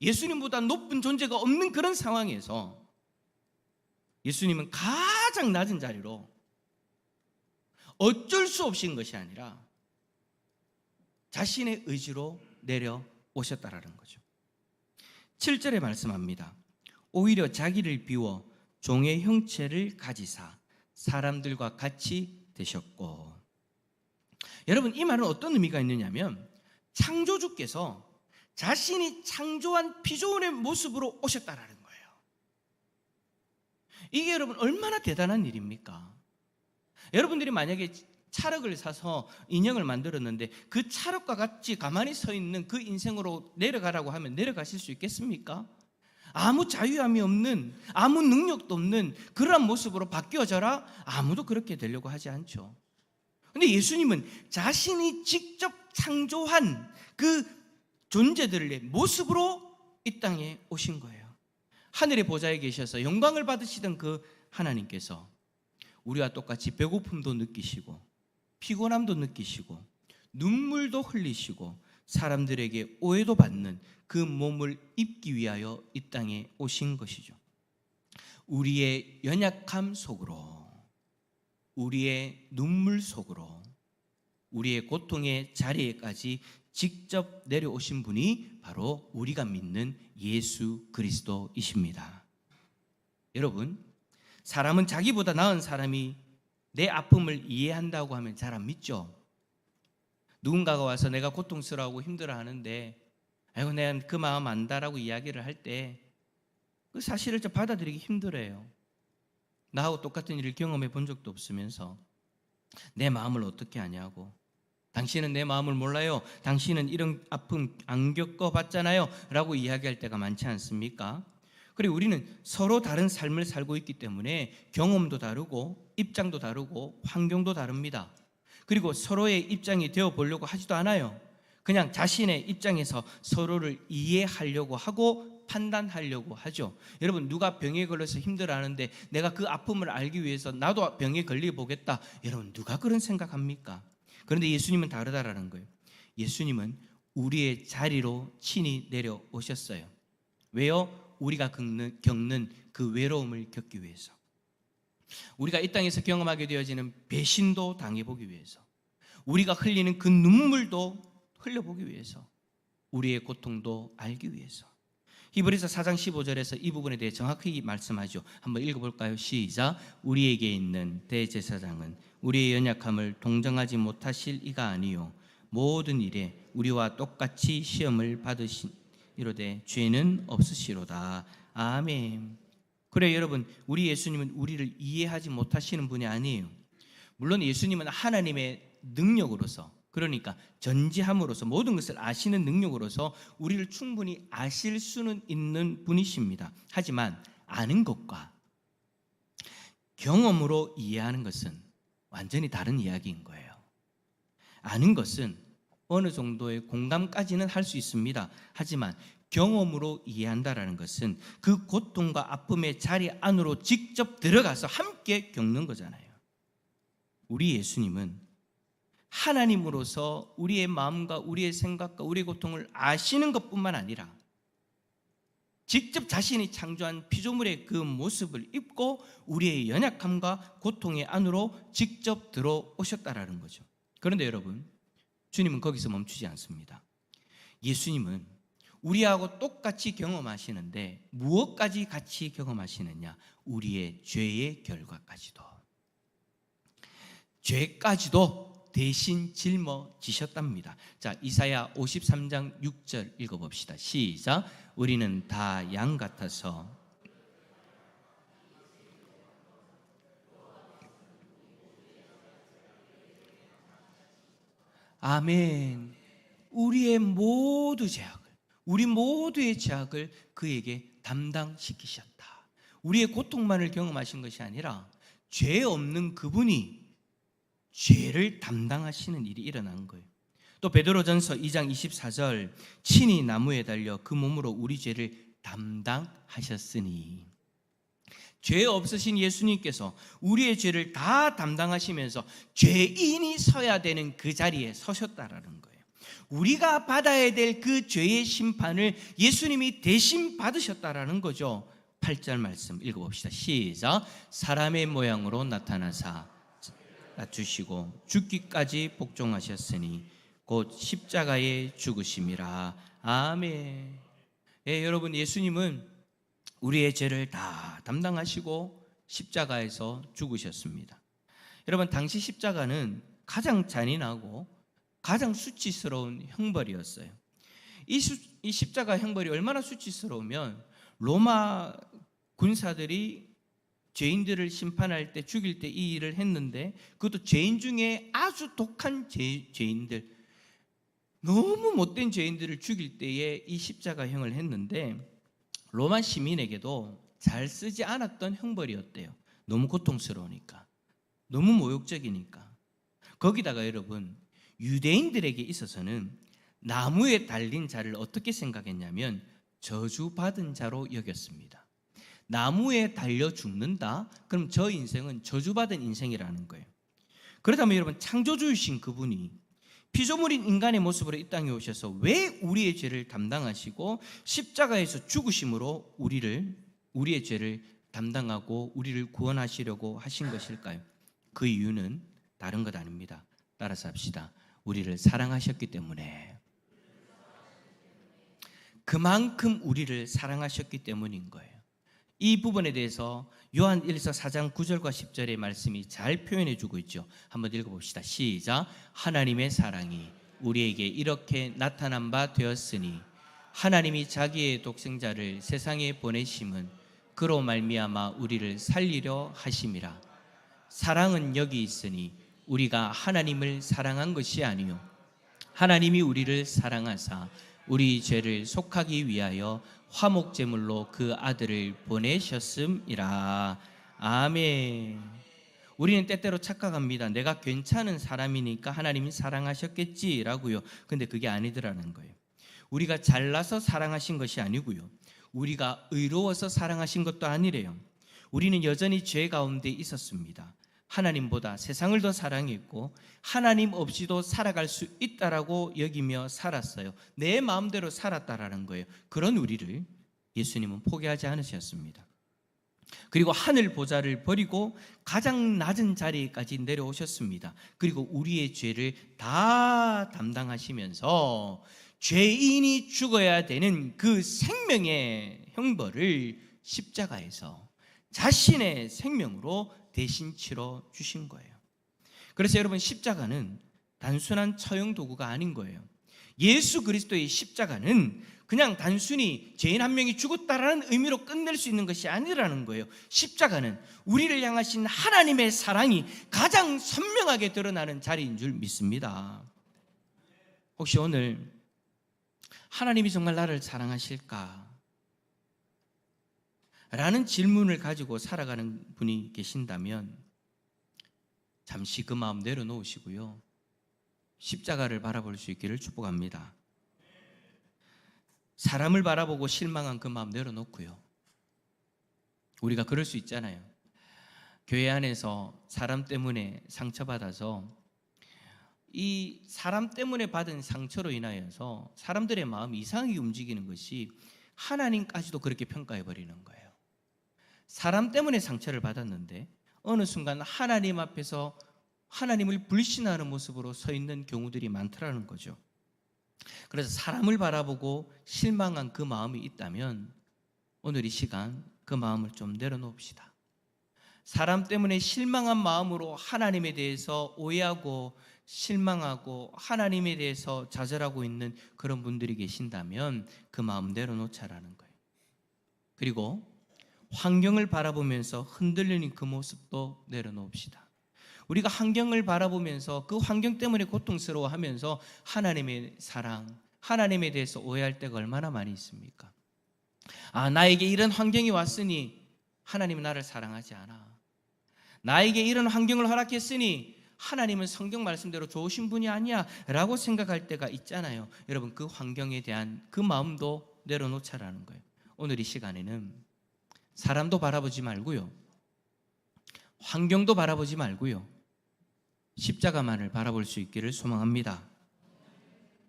예수님보다 높은 존재가 없는 그런 상황에서 예수님은 가장 낮은 자리로 어쩔 수 없인 것이 아니라 자신의 의지로 내려오셨다라는 거죠. 7절에 말씀합니다. 오히려 자기를 비워 종의 형체를 가지사 사람들과 같이 되셨고. 여러분, 이 말은 어떤 의미가 있느냐면, 창조주께서 자신이 창조한 피조물의 모습으로 오셨다라는 거예요. 이게 여러분 얼마나 대단한 일입니까? 여러분들이 만약에 찰흙을 사서 인형을 만들었는데 그 찰흙과 같이 가만히 서 있는 그 인생으로 내려가라고 하면 내려가실 수 있겠습니까? 아무 자유함이 없는, 아무 능력도 없는 그러한 모습으로 바뀌어져라? 아무도 그렇게 되려고 하지 않죠. 근데 예수님은 자신이 직접 창조한 그 존재들의 모습으로 이 땅에 오신 거예요. 하늘의 보좌에 계셔서 영광을 받으시던 그 하나님께서 우리와 똑같이 배고픔도 느끼시고 피곤함도 느끼시고 눈물도 흘리시고 사람들에게 오해도 받는 그 몸을 입기 위하여 이 땅에 오신 것이죠. 우리의 연약함 속으로, 우리의 눈물 속으로, 우리의 고통의 자리에까지 직접 내려오신 분이 바로 우리가 믿는 예수 그리스도이십니다. 여러분, 사람은 자기보다 나은 사람이 내 아픔을 이해한다고 하면 잘 안 믿죠. 누군가가 와서 내가 고통스러워하고 힘들어하는데 아이고 내가 그 마음 안다라고 이야기를 할 때 그 사실을 좀 받아들이기 힘들어요. 나하고 똑같은 일을 경험해 본 적도 없으면서 내 마음을 어떻게 아냐고, 당신은 내 마음을 몰라요, 당신은 이런 아픔 안 겪어봤잖아요 라고 이야기할 때가 많지 않습니까? 그리고 우리는 서로 다른 삶을 살고 있기 때문에 경험도 다르고 입장도 다르고 환경도 다릅니다. 그리고 서로의 입장이 되어 보려고 하지도 않아요. 그냥 자신의 입장에서 서로를 이해하려고 하고 판단하려고 하죠. 여러분, 누가 병에 걸려서 힘들어하는데 내가 그 아픔을 알기 위해서 나도 병에 걸려보겠다, 여러분 누가 그런 생각합니까? 그런데 예수님은 다르다라는 거예요. 예수님은 우리의 자리로 친히 내려오셨어요. 왜요? 우리가 겪는 그 외로움을 겪기 위해서, 우리가 이 땅에서 경험하게 되어지는 배신도 당해보기 위해서, 우리가 흘리는 그 눈물도 흘려보기 위해서, 우리의 고통도 알기 위해서. 히브리서 4장 15절에서 이 부분에 대해 정확히 말씀하죠. 한번 읽어볼까요? 시작. 우리에게 있는 대제사장은 우리의 연약함을 동정하지 못하실 이가 아니요 모든 일에 우리와 똑같이 시험을 받으신 이로되 죄는 없으시로다. 아멘. 그래 여러분, 우리 예수님은 우리를 이해하지 못하시는 분이 아니에요. 물론 예수님은 하나님의 능력으로서, 그러니까 전지함으로서, 모든 것을 아시는 능력으로서 우리를 충분히 아실 수는 있는 분이십니다. 하지만 아는 것과 경험으로 이해하는 것은 완전히 다른 이야기인 거예요. 아는 것은 어느 정도의 공감까지는 할 수 있습니다. 하지만 경험으로 이해한다라는 것은 그 고통과 아픔의 자리 안으로 직접 들어가서 함께 겪는 거잖아요. 우리 예수님은 하나님으로서 우리의 마음과 우리의 생각과 우리의 고통을 아시는 것뿐만 아니라 직접 자신이 창조한 피조물의 그 모습을 입고 우리의 연약함과 고통의 안으로 직접 들어오셨다라는 거죠. 그런데 여러분, 주님은 거기서 멈추지 않습니다. 예수님은 우리하고 똑같이 경험하시는데 무엇까지 같이 경험하시느냐? 우리의 죄의 결과까지도. 죄까지도 대신 짊어지셨답니다. 자, 이사야 53장 6절 읽어봅시다. 시작. 우리는 다 양 같아서 아멘. 우리의 모두 죄악을, 우리 모두의 죄악을 그에게 담당시키셨다. 우리의 고통만을 경험하신 것이 아니라 죄 없는 그분이 죄를 담당하시는 일이 일어난 거예요. 또 베드로전서 2장 24절, 친히 나무에 달려 그 몸으로 우리 죄를 담당하셨으니. 죄 없으신 예수님께서 우리의 죄를 다 담당하시면서 죄인이 서야 되는 그 자리에 서셨다라는 거예요. 우리가 받아야 될 그 죄의 심판을 예수님이 대신 받으셨다라는 거죠. 8절 말씀 읽어봅시다. 시작. 사람의 모양으로 나타나사 낮추시고 죽기까지 복종하셨으니 곧 십자가에 죽으심이라. 아멘. 예, 여러분, 예수님은 우리의 죄를 다 담당하시고 십자가에서 죽으셨습니다. 여러분, 당시 십자가는 가장 잔인하고 가장 수치스러운 형벌이었어요. 이 십자가 형벌이 얼마나 수치스러우면 로마 군사들이 죄인들을 심판할 때, 죽일 때 이 일을 했는데, 그것도 죄인 중에 아주 독한 죄인들, 너무 못된 죄인들을 죽일 때에 이 십자가형을 했는데 로마 시민에게도 잘 쓰지 않았던 형벌이었대요. 너무 고통스러우니까, 너무 모욕적이니까. 거기다가 여러분, 유대인들에게 있어서는 나무에 달린 자를 어떻게 생각했냐면 저주받은 자로 여겼습니다. 나무에 달려 죽는다? 그럼 저 인생은 저주받은 인생이라는 거예요. 그렇다면 여러분, 창조주이신 그분이 피조물인 인간의 모습으로 이 땅에 오셔서 왜 우리의 죄를 담당하시고 십자가에서 죽으심으로 우리의 죄를 담당하고 우리를 구원하시려고 하신 것일까요? 그 이유는 다른 것 아닙니다. 따라서 합시다. 우리를 사랑하셨기 때문에. 그만큼 우리를 사랑하셨기 때문인 거예요. 이 부분에 대해서 요한 1서 4장 9절과 10절의 말씀이 잘 표현해 주고 있죠. 한번 읽어봅시다. 시작. 하나님의 사랑이 우리에게 이렇게 나타난 바 되었으니 하나님이 자기의 독생자를 세상에 보내심은 그로 말미암아 우리를 살리려 하심이라. 사랑은 여기 있으니 우리가 하나님을 사랑한 것이 아니요 하나님이 우리를 사랑하사 우리 죄를 속하기 위하여 화목제물로 그 아들을 보내셨음이라. 아멘. 우리는 때때로 착각합니다. 내가 괜찮은 사람이니까 하나님이 사랑하셨겠지라고요. 근데 그게 아니더라는 거예요. 우리가 잘나서 사랑하신 것이 아니고요, 우리가 의로워서 사랑하신 것도 아니래요. 우리는 여전히 죄 가운데 있었습니다. 하나님보다 세상을 더 사랑했고 하나님 없이도 살아갈 수 있다라고 여기며 살았어요. 내 마음대로 살았다라는 거예요. 그런 우리를 예수님은 포기하지 않으셨습니다. 그리고 하늘 보좌를 버리고 가장 낮은 자리까지 내려오셨습니다. 그리고 우리의 죄를 다 담당하시면서 죄인이 죽어야 되는 그 생명의 형벌을 십자가에서 자신의 생명으로 대신 치러 주신 거예요. 그래서 여러분, 십자가는 단순한 처형 도구가 아닌 거예요. 예수 그리스도의 십자가는 그냥 단순히 죄인 한 명이 죽었다라는 의미로 끝낼 수 있는 것이 아니라는 거예요. 십자가는 우리를 향하신 하나님의 사랑이 가장 선명하게 드러나는 자리인 줄 믿습니다. 혹시 오늘 하나님이 정말 나를 사랑하실까? 라는 질문을 가지고 살아가는 분이 계신다면 잠시 그 마음 내려놓으시고요, 십자가를 바라볼 수 있기를 축복합니다. 사람을 바라보고 실망한 그 마음 내려놓고요, 우리가 그럴 수 있잖아요. 교회 안에서 사람 때문에 상처받아서 이 사람 때문에 받은 상처로 인하여서 사람들의 마음이 이상하게 움직이는 것이 하나님까지도 그렇게 평가해버리는 거예요. 사람 때문에 상처를 받았는데 어느 순간 하나님 앞에서 하나님을 불신하는 모습으로 서 있는 경우들이 많더라는 거죠. 그래서 사람을 바라보고 실망한 그 마음이 있다면 오늘 이 시간 그 마음을 좀 내려놓읍시다. 사람 때문에 실망한 마음으로 하나님에 대해서 오해하고 실망하고 하나님에 대해서 좌절하고 있는 그런 분들이 계신다면 그 마음 내려놓자라는 거예요. 그리고 환경을 바라보면서 흔들리는 그 모습도 내려놓읍시다. 우리가 환경을 바라보면서 그 환경 때문에 고통스러워하면서 하나님의 사랑, 하나님에 대해서 오해할 때가 얼마나 많이 있습니까? 나에게 이런 환경이 왔으니 하나님은 나를 사랑하지 않아. 나에게 이런 환경을 허락했으니 하나님은 성경 말씀대로 좋으신 분이 아니야 라고 생각할 때가 있잖아요. 여러분, 그 환경에 대한 그 마음도 내려놓자라는 거예요. 오늘 이 시간에는 사람도 바라보지 말고요, 환경도 바라보지 말고요, 십자가만을 바라볼 수 있기를 소망합니다.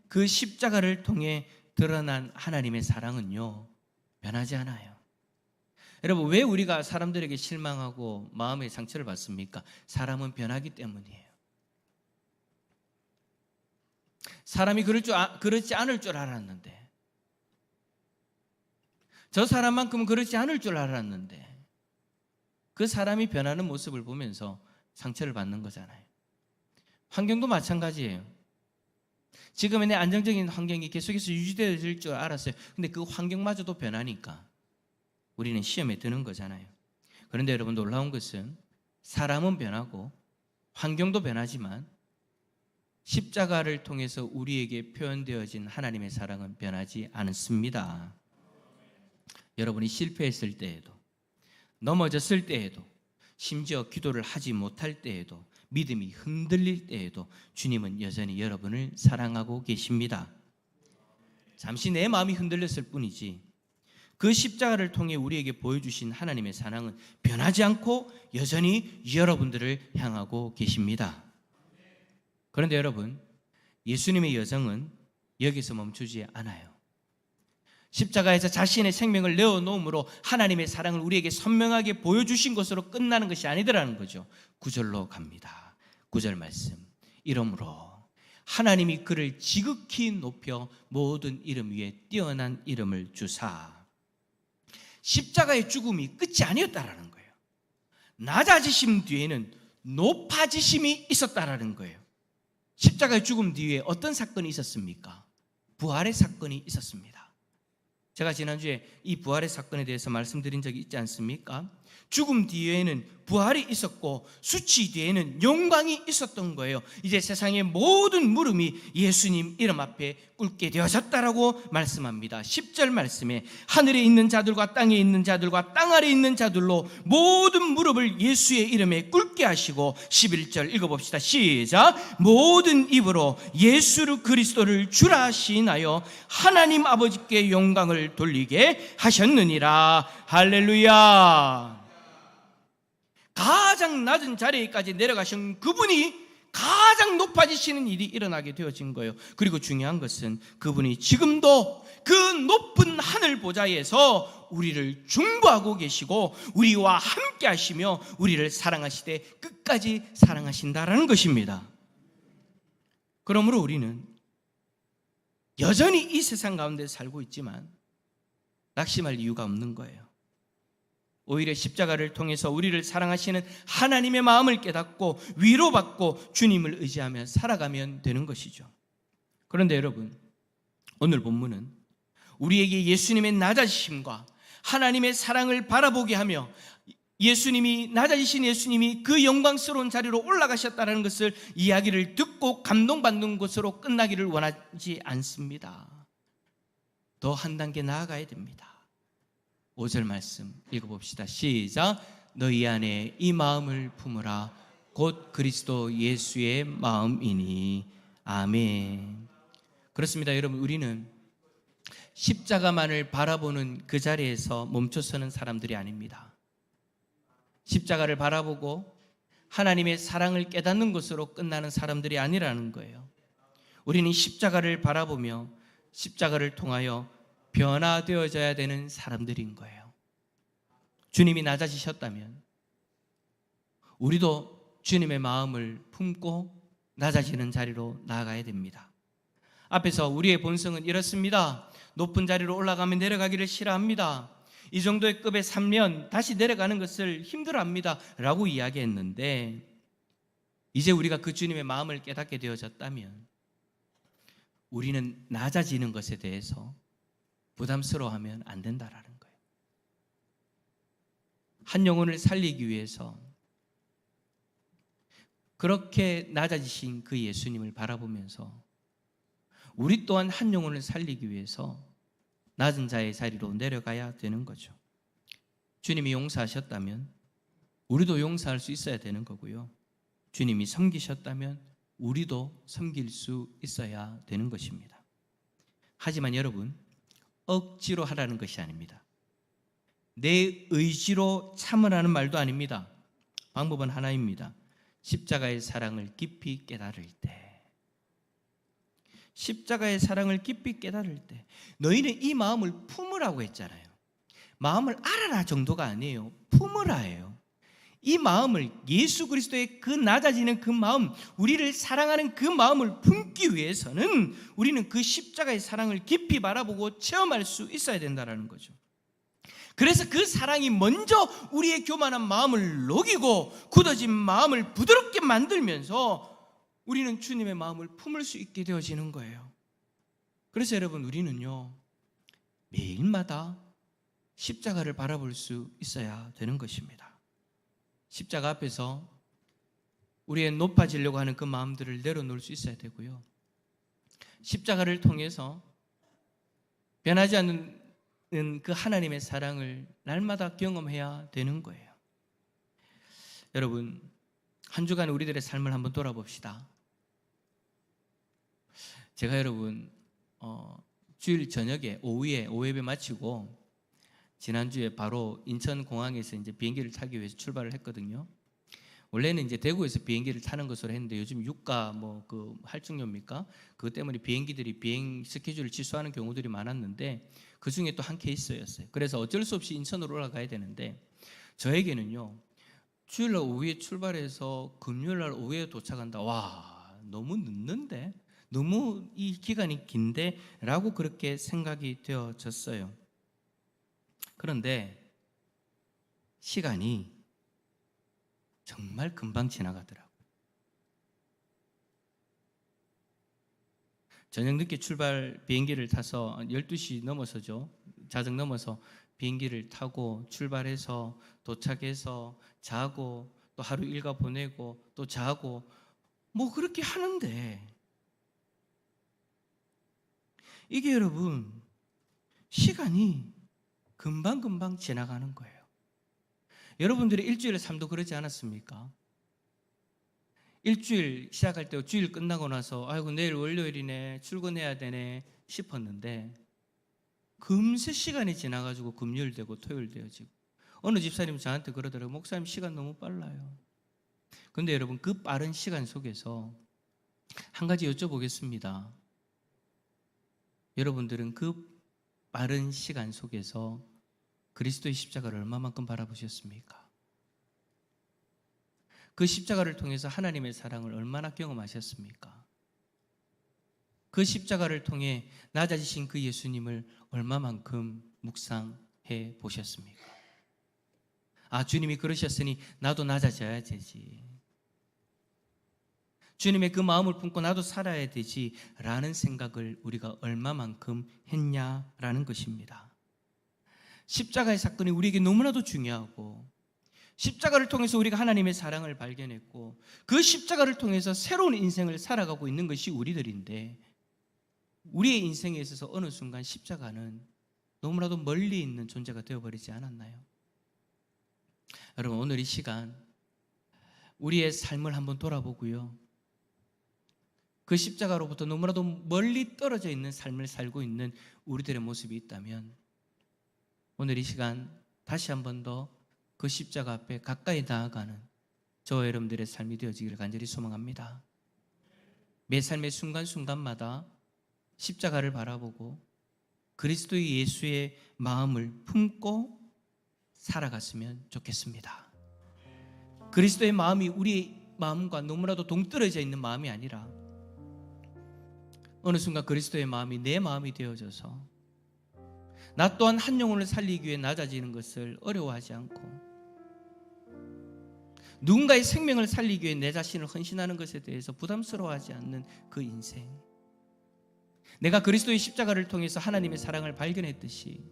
그 십자가를 통해 드러난 하나님의 사랑은요, 변하지 않아요. 여러분, 왜 우리가 사람들에게 실망하고 마음의 상처를 받습니까? 사람은 변하기 때문이에요. 사람이 그렇지 않을 줄 알았는데, 저 사람만큼은 그렇지 않을 줄 알았는데 그 사람이 변하는 모습을 보면서 상처를 받는 거잖아요. 환경도 마찬가지예요. 지금의 내 안정적인 환경이 계속해서 유지될 줄 알았어요. 근데 그 환경마저도 변하니까 우리는 시험에 드는 거잖아요. 그런데 여러분, 놀라운 것은 사람은 변하고 환경도 변하지만 십자가를 통해서 우리에게 표현되어진 하나님의 사랑은 변하지 않습니다. 여러분이 실패했을 때에도, 넘어졌을 때에도, 심지어 기도를 하지 못할 때에도, 믿음이 흔들릴 때에도 주님은 여전히 여러분을 사랑하고 계십니다. 잠시 내 마음이 흔들렸을 뿐이지 그 십자가를 통해 우리에게 보여주신 하나님의 사랑은 변하지 않고 여전히 여러분들을 향하고 계십니다. 그런데 여러분, 예수님의 여정은 여기서 멈추지 않아요. 십자가에서 자신의 생명을 내어놓음으로 하나님의 사랑을 우리에게 선명하게 보여주신 것으로 끝나는 것이 아니더라는 거죠. 9절로 갑니다. 9절 말씀. 이러므로 하나님이 그를 지극히 높여 모든 이름 위에 뛰어난 이름을 주사. 십자가의 죽음이 끝이 아니었다라는 거예요. 낮아지심 뒤에는 높아지심이 있었다라는 거예요. 십자가의 죽음 뒤에 어떤 사건이 있었습니까? 부활의 사건이 있었습니다. 제가 지난주에 이 부활의 사건에 대해서 말씀드린 적이 있지 않습니까? 죽음 뒤에는 부활이 있었고 수치 뒤에는 영광이 있었던 거예요. 이제 세상의 모든 물음이 예수님 이름 앞에 꿇게 되어졌다라고 말씀합니다. 10절 말씀에 하늘에 있는 자들과 땅에 있는 자들과 땅 아래에 있는 자들로 모든 무릎을 예수의 이름에 꿇게 하시고 11절 읽어봅시다. 시작. 모든 입으로 예수 그리스도를 주라 시인하여 하나님 아버지께 영광을 돌리게 하셨느니라. 할렐루야. 가장 낮은 자리에까지 내려가신 그분이 가장 높아지시는 일이 일어나게 되어진 거예요. 그리고 중요한 것은 그분이 지금도 그 높은 하늘 보좌에서 우리를 중보하고 계시고 우리와 함께 하시며 우리를 사랑하시되 끝까지 사랑하신다라는 것입니다. 그러므로 우리는 여전히 이 세상 가운데 살고 있지만 낙심할 이유가 없는 거예요. 오히려 십자가를 통해서 우리를 사랑하시는 하나님의 마음을 깨닫고 위로받고 주님을 의지하며 살아가면 되는 것이죠. 그런데 여러분, 오늘 본문은 우리에게 예수님의 낮아지심과 하나님의 사랑을 바라보게 하며 예수님이, 낮아지신 예수님이 그 영광스러운 자리로 올라가셨다는 것을 이야기를 듣고 감동받는 것으로 끝나기를 원하지 않습니다. 더 한 단계 나아가야 됩니다. 5절 말씀 읽어봅시다. 시작. 너희 안에 이 마음을 품으라. 곧 그리스도 예수의 마음이니. 아멘. 그렇습니다. 여러분, 우리는 십자가만을 바라보는 그 자리에서 멈춰서는 사람들이 아닙니다. 십자가를 바라보고 하나님의 사랑을 깨닫는 것으로 끝나는 사람들이 아니라는 거예요. 우리는 십자가를 바라보며 십자가를 통하여 변화되어져야 되는 사람들인 거예요. 주님이 낮아지셨다면 우리도 주님의 마음을 품고 낮아지는 자리로 나아가야 됩니다. 앞에서 우리의 본성은 이렇습니다. 높은 자리로 올라가면 내려가기를 싫어합니다. 이 정도의 급에 살면 다시 내려가는 것을 힘들어합니다 라고 이야기했는데, 이제 우리가 그 주님의 마음을 깨닫게 되어졌다면 우리는 낮아지는 것에 대해서 부담스러워하면 안 된다라는 거예요. 한 영혼을 살리기 위해서 그렇게 낮아지신 그 예수님을 바라보면서 우리 또한 한 영혼을 살리기 위해서 낮은 자의 자리로 내려가야 되는 거죠. 주님이 용서하셨다면 우리도 용서할 수 있어야 되는 거고요. 주님이 섬기셨다면 우리도 섬길 수 있어야 되는 것입니다. 하지만 여러분, 억지로 하라는 것이 아닙니다. 내 의지로 참으라는 말도 아닙니다. 방법은 하나입니다. 십자가의 사랑을 깊이 깨달을 때, 십자가의 사랑을 깊이 깨달을 때 너희는 이 마음을 품으라고 했잖아요. 마음을 알아라 정도가 아니에요. 품으라예요. 이 마음을, 예수 그리스도의 그 낮아지는 그 마음, 우리를 사랑하는 그 마음을 품기 위해서는 우리는 그 십자가의 사랑을 깊이 바라보고 체험할 수 있어야 된다는 거죠. 그래서 그 사랑이 먼저 우리의 교만한 마음을 녹이고 굳어진 마음을 부드럽게 만들면서 우리는 주님의 마음을 품을 수 있게 되어지는 거예요. 그래서 여러분, 우리는요, 매일마다 십자가를 바라볼 수 있어야 되는 것입니다. 십자가 앞에서 우리의 높아지려고 하는 그 마음들을 내려놓을 수 있어야 되고요. 십자가를 통해서 변하지 않는 그 하나님의 사랑을 날마다 경험해야 되는 거예요. 여러분, 한 주간 우리들의 삶을 한번 돌아봅시다. 제가 여러분 주일 저녁에 오후에 오예배 마치고 지난주에 바로 인천공항에서 이제 비행기를 타기 위해서 출발을 했거든요. 원래는 이제 대구에서 비행기를 타는 것으로 했는데 요즘 유가 그 할증료입니까? 그것 때문에 비행기들이 비행 스케줄을 취소하는 경우들이 많았는데 그 중에 또 한 케이스였어요. 그래서 어쩔 수 없이 인천으로 올라가야 되는데 저에게는요, 주일날 오후에 출발해서 금요일날 오후에 도착한다. 와, 너무 늦는데? 너무 이 기간이 긴데? 라고 그렇게 생각이 되어졌어요. 그런데 시간이 정말 금방 지나가더라고요. 저녁 늦게 출발 비행기를 타서 12시 넘어서죠. 자정 넘어서 비행기를 타고 출발해서 도착해서 자고 또 하루 일과 보내고 또 자고 그렇게 하는데 이게 여러분 시간이 금방금방 지나가는 거예요. 여러분들의 일주일의 삶도 그러지 않았습니까? 일주일 시작할 때 주일 끝나고 나서 아이고 내일 월요일이네, 출근해야 되네 싶었는데 금세 시간이 지나가지고 금요일 되고 토요일 되어지고, 어느 집사님 저한테 그러더라고요. 목사님 시간 너무 빨라요. 그런데 여러분, 그 빠른 시간 속에서 한 가지 여쭤보겠습니다. 여러분들은 그 빠른 시간 속에서 그리스도의 십자가를 얼마만큼 바라보셨습니까? 그 십자가를 통해서 하나님의 사랑을 얼마나 경험하셨습니까? 그 십자가를 통해 낮아지신 그 예수님을 얼마만큼 묵상해 보셨습니까? 아, 주님이 그러셨으니 나도 낮아져야 되지. 주님의 그 마음을 품고 나도 살아야 되지라는 생각을 우리가 얼마만큼 했냐라는 것입니다. 십자가의 사건이 우리에게 너무나도 중요하고, 십자가를 통해서 우리가 하나님의 사랑을 발견했고, 그 십자가를 통해서 새로운 인생을 살아가고 있는 것이 우리들인데, 우리의 인생에 있어서 어느 순간 십자가는 너무나도 멀리 있는 존재가 되어버리지 않았나요? 여러분, 오늘 이 시간 우리의 삶을 한번 돌아보고요, 그 십자가로부터 너무나도 멀리 떨어져 있는 삶을 살고 있는 우리들의 모습이 있다면, 오늘 이 시간 다시 한번 더 그 십자가 앞에 가까이 나아가는 저와 여러분들의 삶이 되어지기를 간절히 소망합니다. 매 삶의 순간순간마다 십자가를 바라보고 그리스도의 예수의 마음을 품고 살아갔으면 좋겠습니다. 그리스도의 마음이 우리의 마음과 너무나도 동떨어져 있는 마음이 아니라, 어느 순간 그리스도의 마음이 내 마음이 되어져서 나 또한 한 영혼을 살리기 위해 낮아지는 것을 어려워하지 않고, 누군가의 생명을 살리기 위해 내 자신을 헌신하는 것에 대해서 부담스러워하지 않는 그 인생, 내가 그리스도의 십자가를 통해서 하나님의 사랑을 발견했듯이,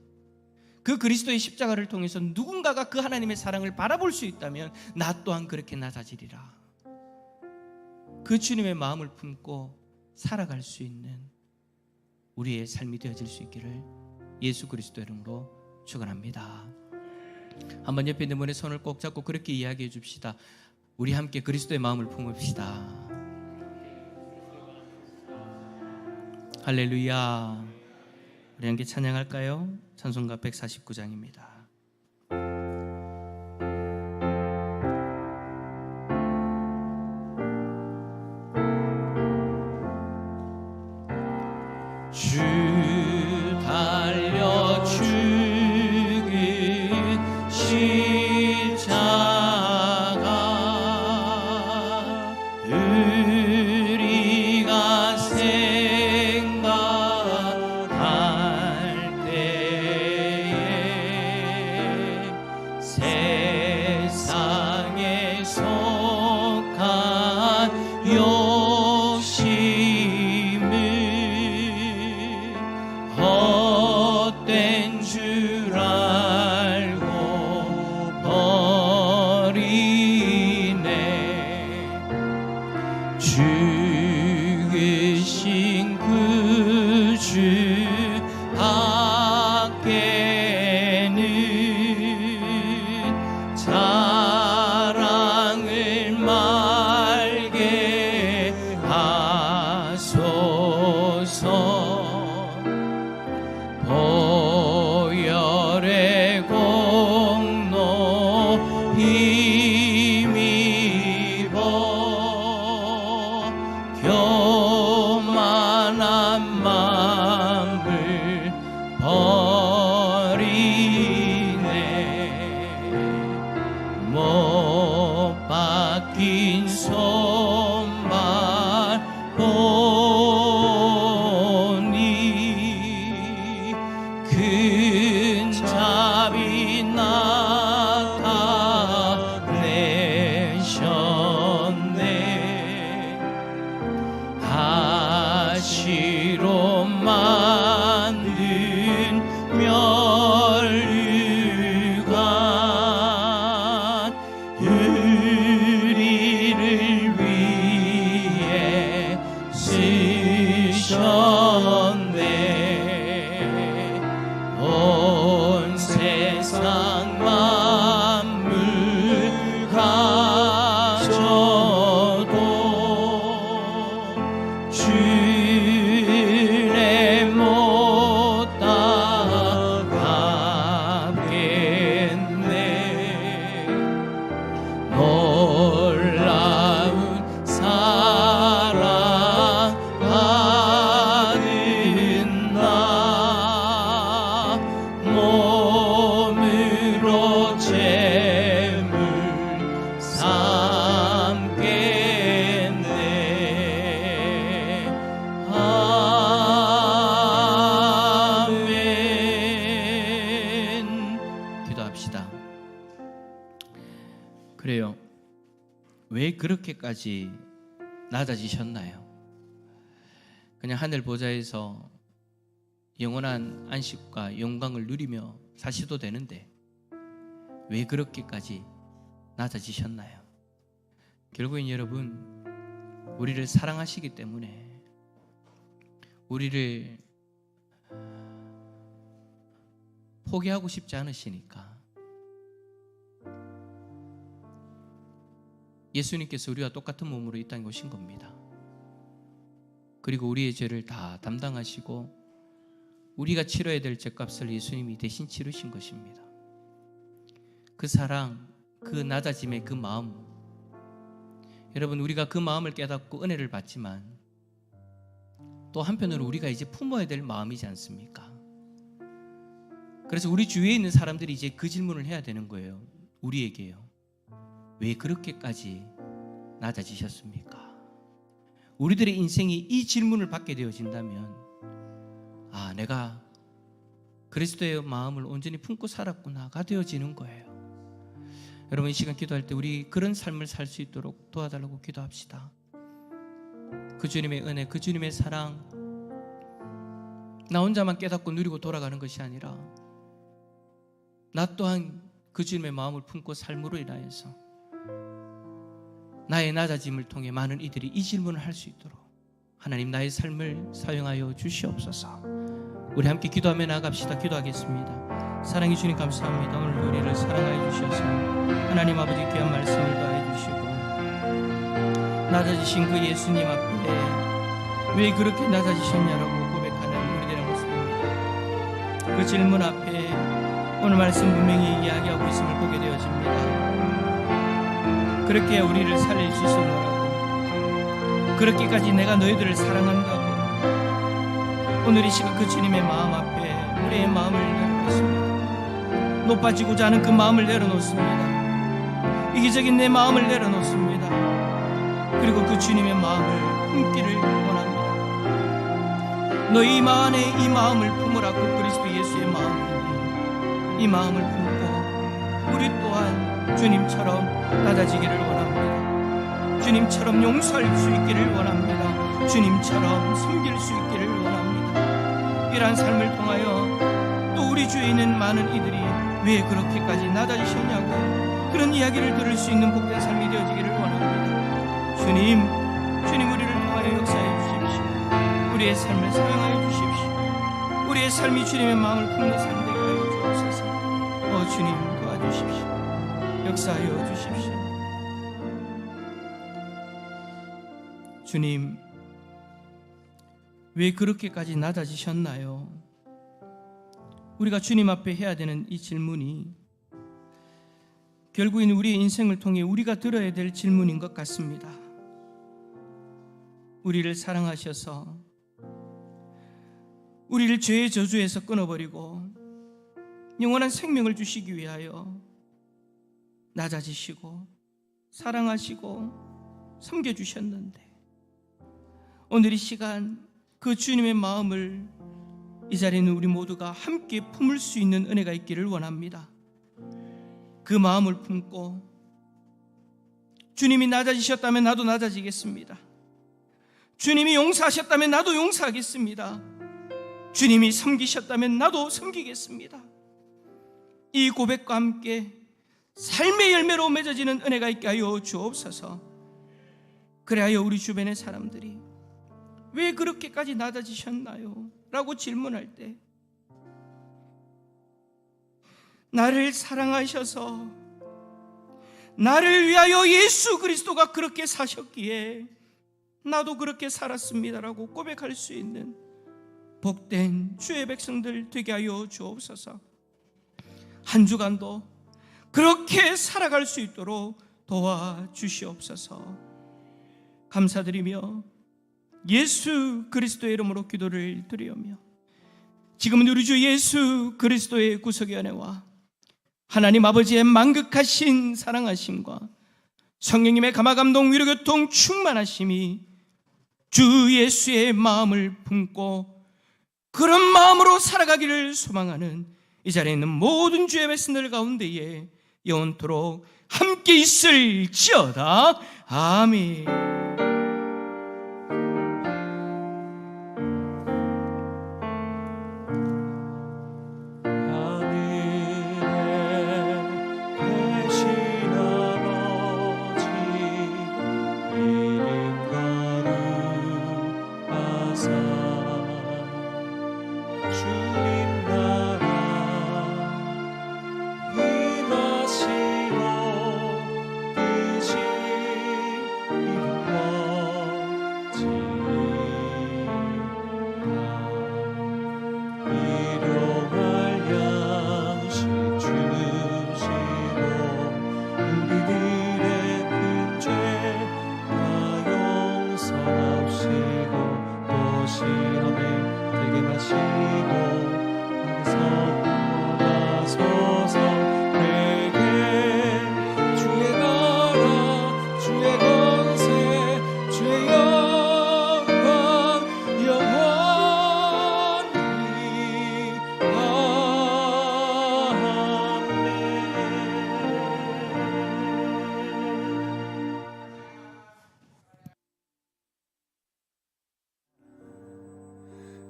그 그리스도의 십자가를 통해서 누군가가 그 하나님의 사랑을 바라볼 수 있다면 나 또한 그렇게 낮아지리라. 그 주님의 마음을 품고 살아갈 수 있는 우리의 삶이 되어질 수 있기를 예수 그리스도 이름으로 축원합니다. 한번 옆에 있는 분의 손을 꼭 잡고 그렇게 이야기해 줍시다. 우리 함께 그리스도의 마음을 품읍시다. 할렐루야. 우리 함께 찬양할까요? 찬송가 149장입니다. 주 달려 죽은 십자가, 우리가 생각할 때에 세상에 속한 헛된 줄 알고 버리네. 죽으신 그 주 밖에는 자랑을 말게 하소서. 보혈의 공로 힘입어 교만한 마음을 버리네. 못 박힌 손발 보니 큰 자비 나타내셨네. 가시로 만든 멸류관, 우리를 위해 쓰셨네. 온 세상 만물 가져도 주의 못 따라가겠네. 놀라운 사랑 받은 나 몸으로 재물 삼겠네. 아멘. 기도합시다. 그래요. 왜 그렇게까지 낮아지셨나요? 그냥 하늘 보좌에서 영원한 안식과 영광을 누리며 사셔도 되는데 왜 그렇게까지 낮아지셨나요? 결국엔 여러분, 우리를 사랑하시기 때문에, 우리를 포기하고 싶지 않으시니까 예수님께서 우리와 똑같은 몸으로 이 땅에 오신 겁니다. 그리고 우리의 죄를 다 담당하시고 우리가 치러야 될 죄값을 예수님이 대신 치르신 것입니다. 그 사랑, 그 낮아짐의 그 마음, 여러분, 우리가 그 마음을 깨닫고 은혜를 받지만 또 한편으로 우리가 이제 품어야 될 마음이지 않습니까? 그래서 우리 주위에 있는 사람들이 이제 그 질문을 해야 되는 거예요. 우리에게요. 왜 그렇게까지 낮아지셨습니까? 우리들의 인생이 이 질문을 받게 되어진다면, 아, 내가 그리스도의 마음을 온전히 품고 살았구나가 되어지는 거예요. 여러분, 이 시간 기도할 때 우리 그런 삶을 살 수 있도록 도와달라고 기도합시다. 그 주님의 은혜, 그 주님의 사랑, 나 혼자만 깨닫고 누리고 돌아가는 것이 아니라 나 또한 그 주님의 마음을 품고 삶으로 인하여서 나의 낮아짐을 통해 많은 이들이 이 질문을 할 수 있도록 하나님, 나의 삶을 사용하여 주시옵소서. 우리 함께 기도하며 나아갑시다. 기도하겠습니다. 사랑해 주님 감사합니다. 오늘도 우리를 사랑하여 주셔서 하나님 아버지 귀한 말씀을 더해 주시고 낮아지신 그 예수님 앞에 왜 그렇게 낮아지셨냐라고 고백하는 우리들의 모습입니다. 그 질문 앞에 오늘 말씀 분명히 이야기하고 있음을 보게 되어집니다. 그렇게 우리를 살릴 수 있으라고, 그렇게까지 내가 너희들을 사랑한다고 오늘 이 시간 그 주님의 마음 앞에 우리의 마음을 내려놓습니다. 높아지고자 하는 그 마음을 내려놓습니다. 이기적인 내 마음을 내려놓습니다. 그리고 그 주님의 마음을 품기를 원합니다. 너희 마음 안에 이 마음을 품으라고 그리스도 예수의 마음이니 이 마음을 품고 우리 또한 주님처럼 낮아지기를 원합니다. 주님처럼 용서할 수 있기를 원합니다. 주님처럼 섬길 수 있기를 원합니다. 이러한 삶을 통하여 또 우리 주위에 있는 많은 이들이 왜 그렇게까지 낮아지셨냐고 그런 이야기를 들을 수 있는 복된 삶이 되어지기를 원합니다. 주님 우리를 통하여 역사해 주십시오. 우리의 삶을 사용하여 주십시오. 우리의 삶이 주님의 마음을 품는 삶 되게 하여 주옵소서. 주님 도와주십시오. 역사하여 주십시오. 주님, 왜 그렇게까지 낮아지셨나요? 우리가 주님 앞에 해야 되는 이 질문이 결국엔 우리의 인생을 통해 우리가 들어야 될 질문인 것 같습니다. 우리를 사랑하셔서 우리를 죄의 저주에서 끊어버리고 영원한 생명을 주시기 위하여 낮아지시고 사랑하시고 섬겨주셨는데 오늘 이 시간 그 주님의 마음을 이 자리에 있는 우리 모두가 함께 품을 수 있는 은혜가 있기를 원합니다. 그 마음을 품고 주님이 낮아지셨다면 나도 낮아지겠습니다. 주님이 용서하셨다면 나도 용서하겠습니다. 주님이 섬기셨다면 나도 섬기겠습니다. 이 고백과 함께 삶의 열매로 맺어지는 은혜가 있게 하여 주옵소서. 그래야 우리 주변의 사람들이 왜 그렇게까지 낮아지셨나요? 라고 질문할 때 나를 사랑하셔서 나를 위하여 예수 그리스도가 그렇게 사셨기에 나도 그렇게 살았습니다라고 고백할 수 있는 복된 주의 백성들 되게 하여 주옵소서. 한 주간도 그렇게 살아갈 수 있도록 도와주시옵소서. 감사드리며 예수 그리스도의 이름으로 기도를 드리오며 지금은 우리 주 예수 그리스도의 구속의 은혜와 하나님 아버지의 만극하신 사랑하심과 성령님의 감화감동 위로교통 충만하심이 주 예수의 마음을 품고 그런 마음으로 살아가기를 소망하는 이 자리에 있는 모든 주의 백성들 가운데에 영원토록 함께 있을지어다. 아멘.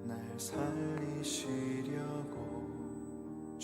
날 살리시려고